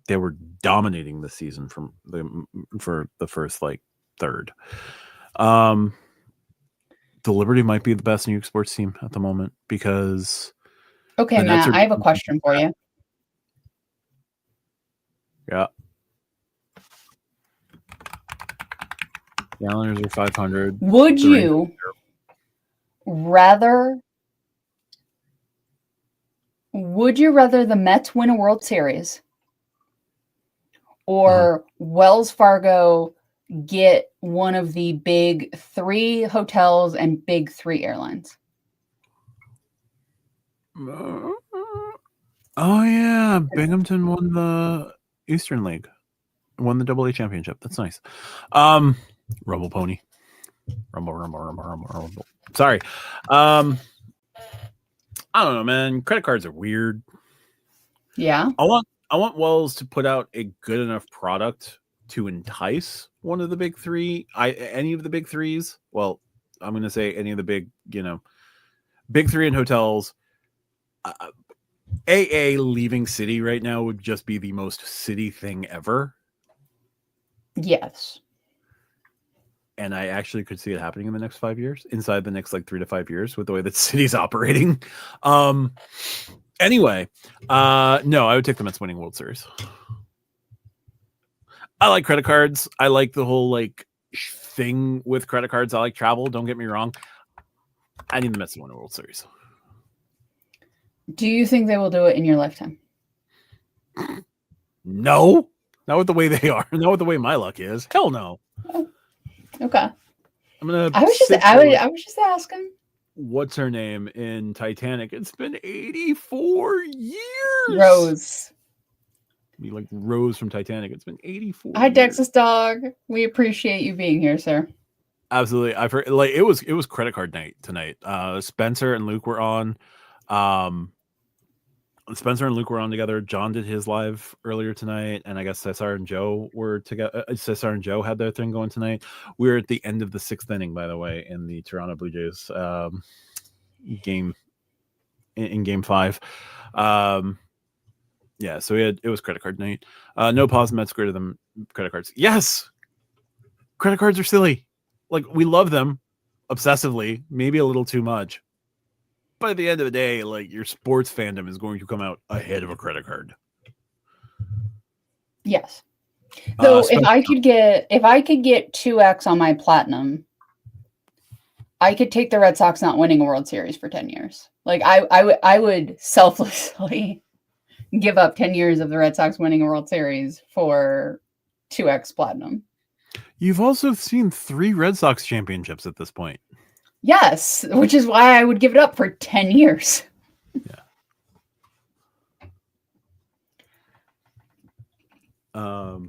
they were dominating the season for the first like third. The Liberty might be the best New York sports team at the moment because. Okay, Matt, I have a question for you. Yeah. The Islanders are 500. Would you rather the Mets win a World Series or Wells Fargo get one of the big 3 hotels and big 3 airlines? Oh yeah, Binghamton won the Eastern League, won the AA championship. That's nice. Rumble pony, rumble. Sorry. I don't know, man. Credit cards are weird. Yeah. I want Wells to put out a good enough product to entice one of the big 3. Any of the big 3s. Well, I'm going to say any of the big, big 3 in hotels. AA leaving City right now would just be the most City thing ever. Yes. And I actually could see it happening in the next 5 years, inside the next like 3 to 5 years with the way that City's operating. Anyway, no, I would take the Mets winning World Series. I like credit cards. I like the whole like thing with credit cards. I like travel. Don't get me wrong. I need the Mets to win a World Series. Do you think they will do it in your lifetime? No, not with the way they are. Not with the way my luck is. Hell no. Oh, okay. I was just asking. What's her name in Titanic? It's been 84 years. Rose. Like Rose from Titanic. It's been 84. Hi, Texas Dog. We appreciate you being here, sir. Absolutely. I've heard like it was credit card night tonight. Spencer and Luke were on. Spencer and Luke were on together. John did his live earlier tonight, and I guess Cesar and Joe were together. Cesar and Joe had their thing going tonight. We're at the end of the 6th inning, by the way, in the Toronto Blue Jays game in Game 5. Yeah, so it was credit card night. No pause, Mets greater than credit cards. Yes, credit cards are silly. Like, we love them obsessively, maybe a little too much. But at the end of the day, like, your sports fandom is going to come out ahead of a credit card. Yes. So if I could get 2x on my platinum, I could take the Red Sox not winning a World Series for 10 years. Like I would selflessly give up 10 years of the Red Sox winning a World Series for 2x platinum. You've also seen 3 Red Sox championships at this point. Yes, which is why I would give it up for 10 years. Yeah. I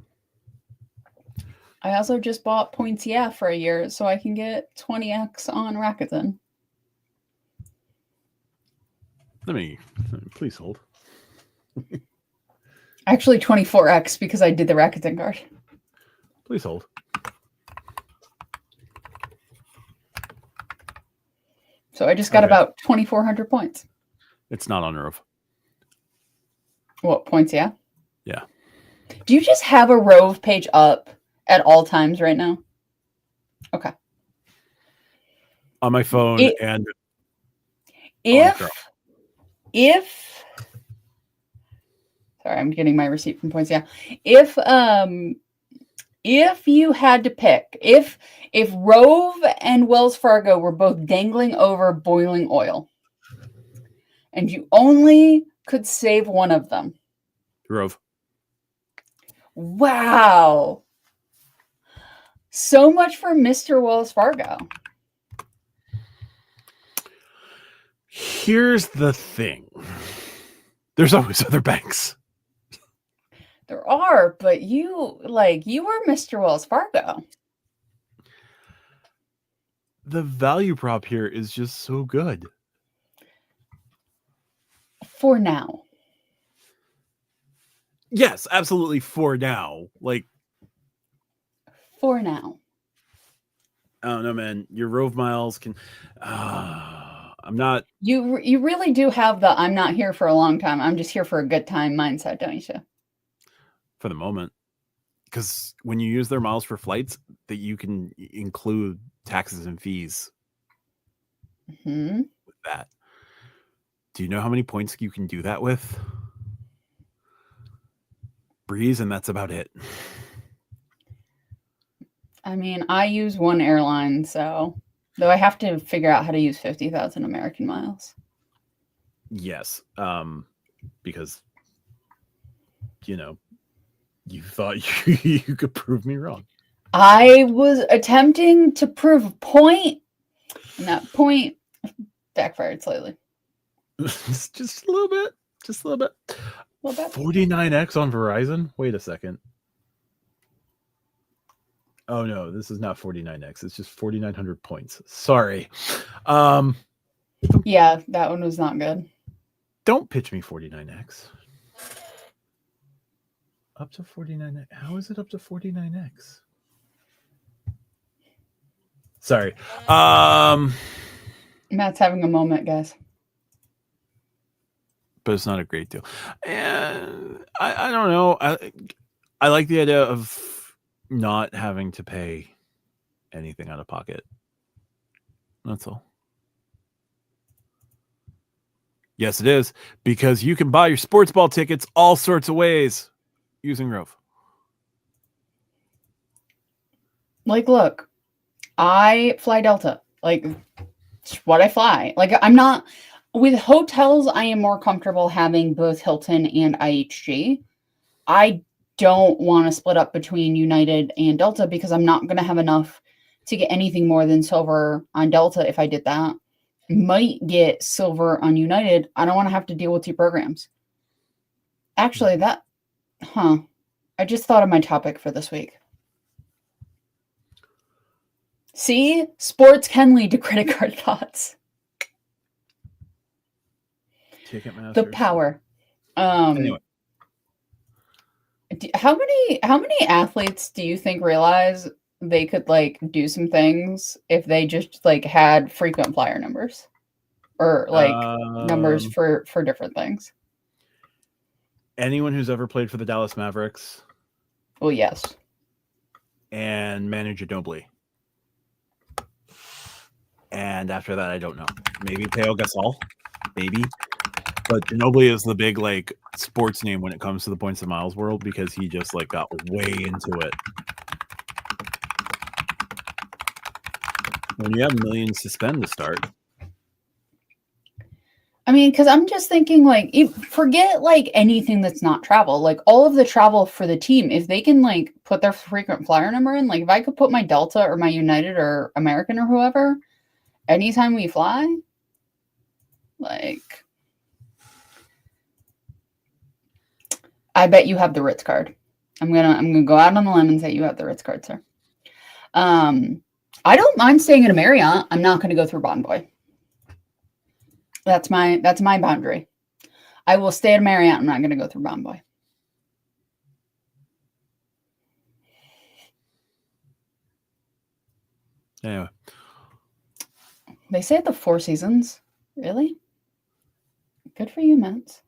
also just bought points for a year so I can get 20x on Rakuten. Please hold. Actually, 24x because I did the Rakuten card. Please hold. So I just got about 2,400 points. It's not on Rove. What, points, Yeah. Do you just have a Rove page up at all times right now? Okay. On my phone and... Sorry, I'm getting my receipt from points, If you had to pick, if Rove and Wells Fargo were both dangling over boiling oil, and you only could save one of them. Rove. Wow. So much for Mr. Wells Fargo. Here's the thing. There's always other banks. There are, but you were Mr. Wells Fargo. The value prop here is just so good. For now. Yes, absolutely for now. For now. I don't know, man. Your Rove miles can... I'm not... You really do have the I'm not here for a long time. I'm just here for a good time mindset, don't you? For the moment. Because when you use their miles for flights, that you can include taxes and fees with that. Do you know how many points you can do that with? Breeze, and that's about it. I mean, I use one airline, so... Though I have to figure out how to use 50,000 American miles. Yes. Because, you thought you could prove me wrong. I was attempting to prove a point, and that point backfired slightly. Just a little bit. Just a little bit. 49x on Verizon? Wait a second. Oh no, this is not 49x. It's just 4,900 points. Sorry. Yeah, that one was not good. Don't pitch me 49x. Up to 49x. How is it up to 49x? Sorry. Matt's having a moment, guys. But it's not a great deal. And I don't know. I like the idea of not having to pay anything out of pocket. That's all. Yes, it is, because you can buy your sports ball tickets all sorts of ways using Rove. Look, I fly Delta. It's what I fly. I'm not... With hotels, I am more comfortable having both Hilton and IHG. I don't want to split up between United and Delta because I'm not going to have enough to get anything more than silver on Delta if I did that. Might get silver on United. I don't want to have to deal with two programs. Actually, I just thought of my topic for this week. See? Sports can lead to credit card thoughts. Ticketmaster. The power. Anyway. How many athletes do you think realize they could do some things if they just had frequent flyer numbers or numbers for different things? Anyone who's ever played for the Dallas Mavericks. Well, yes. And Manu Ginobili. And after that, I don't know. Maybe Pau Gasol. Maybe. But Ginobili is the big sports name when it comes to the points and miles world because he just got way into it. When you have millions to spend to start. I mean, because I'm just thinking forget anything that's not travel. All of the travel for the team, if they can put their frequent flyer number in, if I could put my Delta or my United or American or whoever, anytime we fly, I bet you have the Ritz card. I'm gonna go out on the limb and say you have the Ritz card, sir. I don't mind staying at a Marriott. I'm not gonna go through Bonvoy. That's my boundary. I will stay at a Marriott. I'm not gonna go through Bonvoy. Anyway. They say the Four Seasons. Really? Good for you, Mets.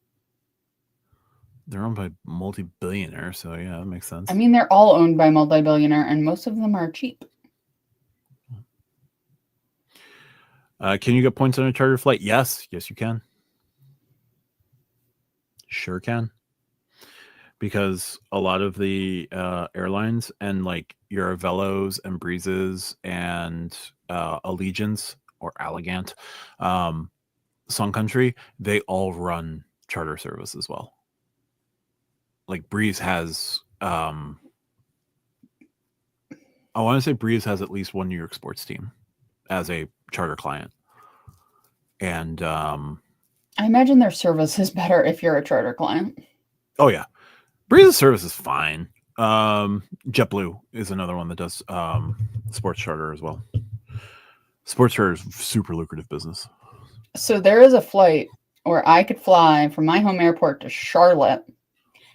They're owned by multi-billionaires, so yeah, that makes sense. I mean, they're all owned by multi-billionaire, and most of them are cheap. Can you get points on a charter flight? Yes, you can. Sure can. Because a lot of the airlines and like your Velos and Breezes and Allegiance or Allegiant, Sun Country, they all run charter service as well. Like Breeze has, I want to say Breeze has at least one New York sports team as a charter client. And I imagine their service is better if you're a charter client. Oh yeah. Breeze's service is fine. JetBlue is another one that does sports charter as well. Sports charter is super lucrative business. So there is a flight where I could fly from my home airport to Charlotte,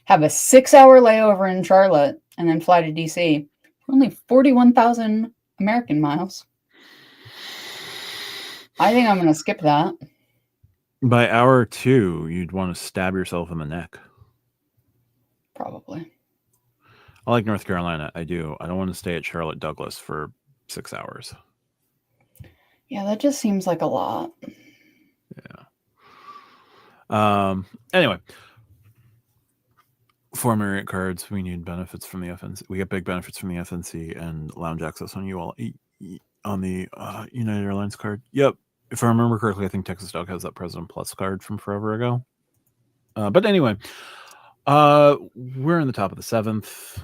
have a 6-hour layover in Charlotte, and then fly to DC for only 41,000 American miles. I think I'm going to skip that. By hour 2, you'd want to stab yourself in the neck. Probably. I like North Carolina. I do. I don't want to stay at Charlotte Douglas for 6 hours. Yeah, that just seems like a lot. Yeah. Anyway, for Marriott cards, we need benefits from the FNC. We get big benefits from the FNC and lounge access on you all on the United Airlines card. Yep. If I remember correctly, I think Texas Dog has that President Plus card from forever ago. But anyway, we're in the top of the 7th.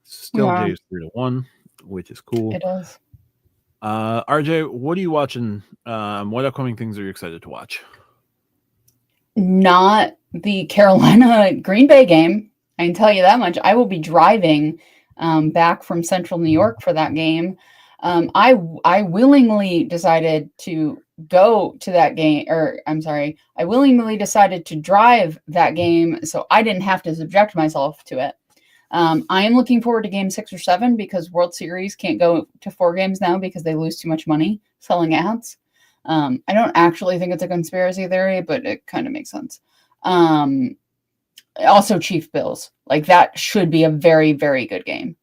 Still Jay's 3-1, which is cool. It is. RJ, what are you watching? What upcoming things are you excited to watch? Not the Carolina Green Bay game. I can tell you that much. I will be driving back from Central New York for that game. I willingly decided to go to that game, I willingly decided to drive that game so I didn't have to subject myself to it. I am looking forward to game 6 or 7 because World Series can't go to 4 games now because they lose too much money selling ads. I don't actually think it's a conspiracy theory, but it kind of makes sense. Also Chief Bills, like that should be a very, very good game.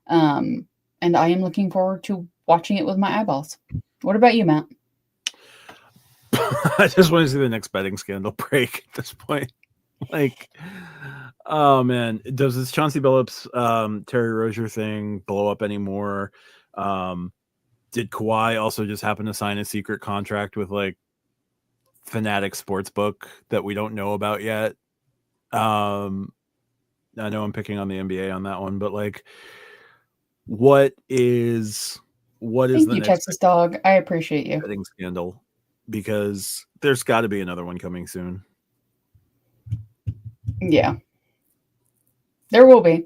And I am looking forward to watching it with my eyeballs. What about you, Matt? I just want to see the next betting scandal break at this point. Like, oh man, does this Chauncey Billups, Terry Rozier thing blow up anymore? Did Kawhi also just happen to sign a secret contract with like Fanatic Sportsbook that we don't know about yet? I know I'm picking on the NBA on that one, but like, what is Thank the you, next Texas Dog? I appreciate you. betting scandal? Because there's got to be another one coming soon. Yeah, there will be.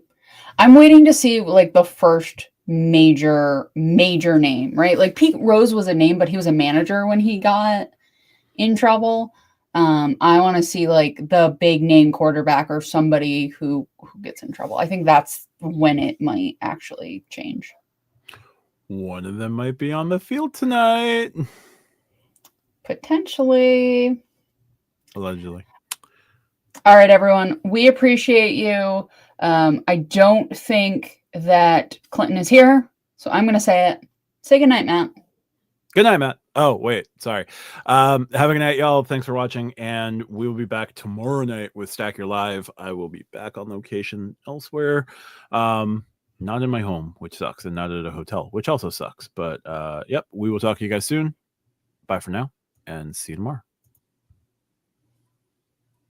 I'm waiting to see like the first major name, right? Like Pete Rose was a name, but he was a manager when he got in trouble. I want to see like the big name quarterback or somebody who gets in trouble. I think that's when it might actually change. One of them might be on the field tonight. Potentially. Allegedly. All right, everyone. We appreciate you. I don't think that Clinton is here, so I'm going to say it. Say goodnight, Matt. Good night, Matt. Oh, wait. Sorry. Have a good night, y'all. Thanks for watching, and we will be back tomorrow night with Stack Your Live. I will be back on location elsewhere. Not in my home, which sucks, and not at a hotel, which also sucks. But, yep, we will talk to you guys soon. Bye for now, and see you tomorrow.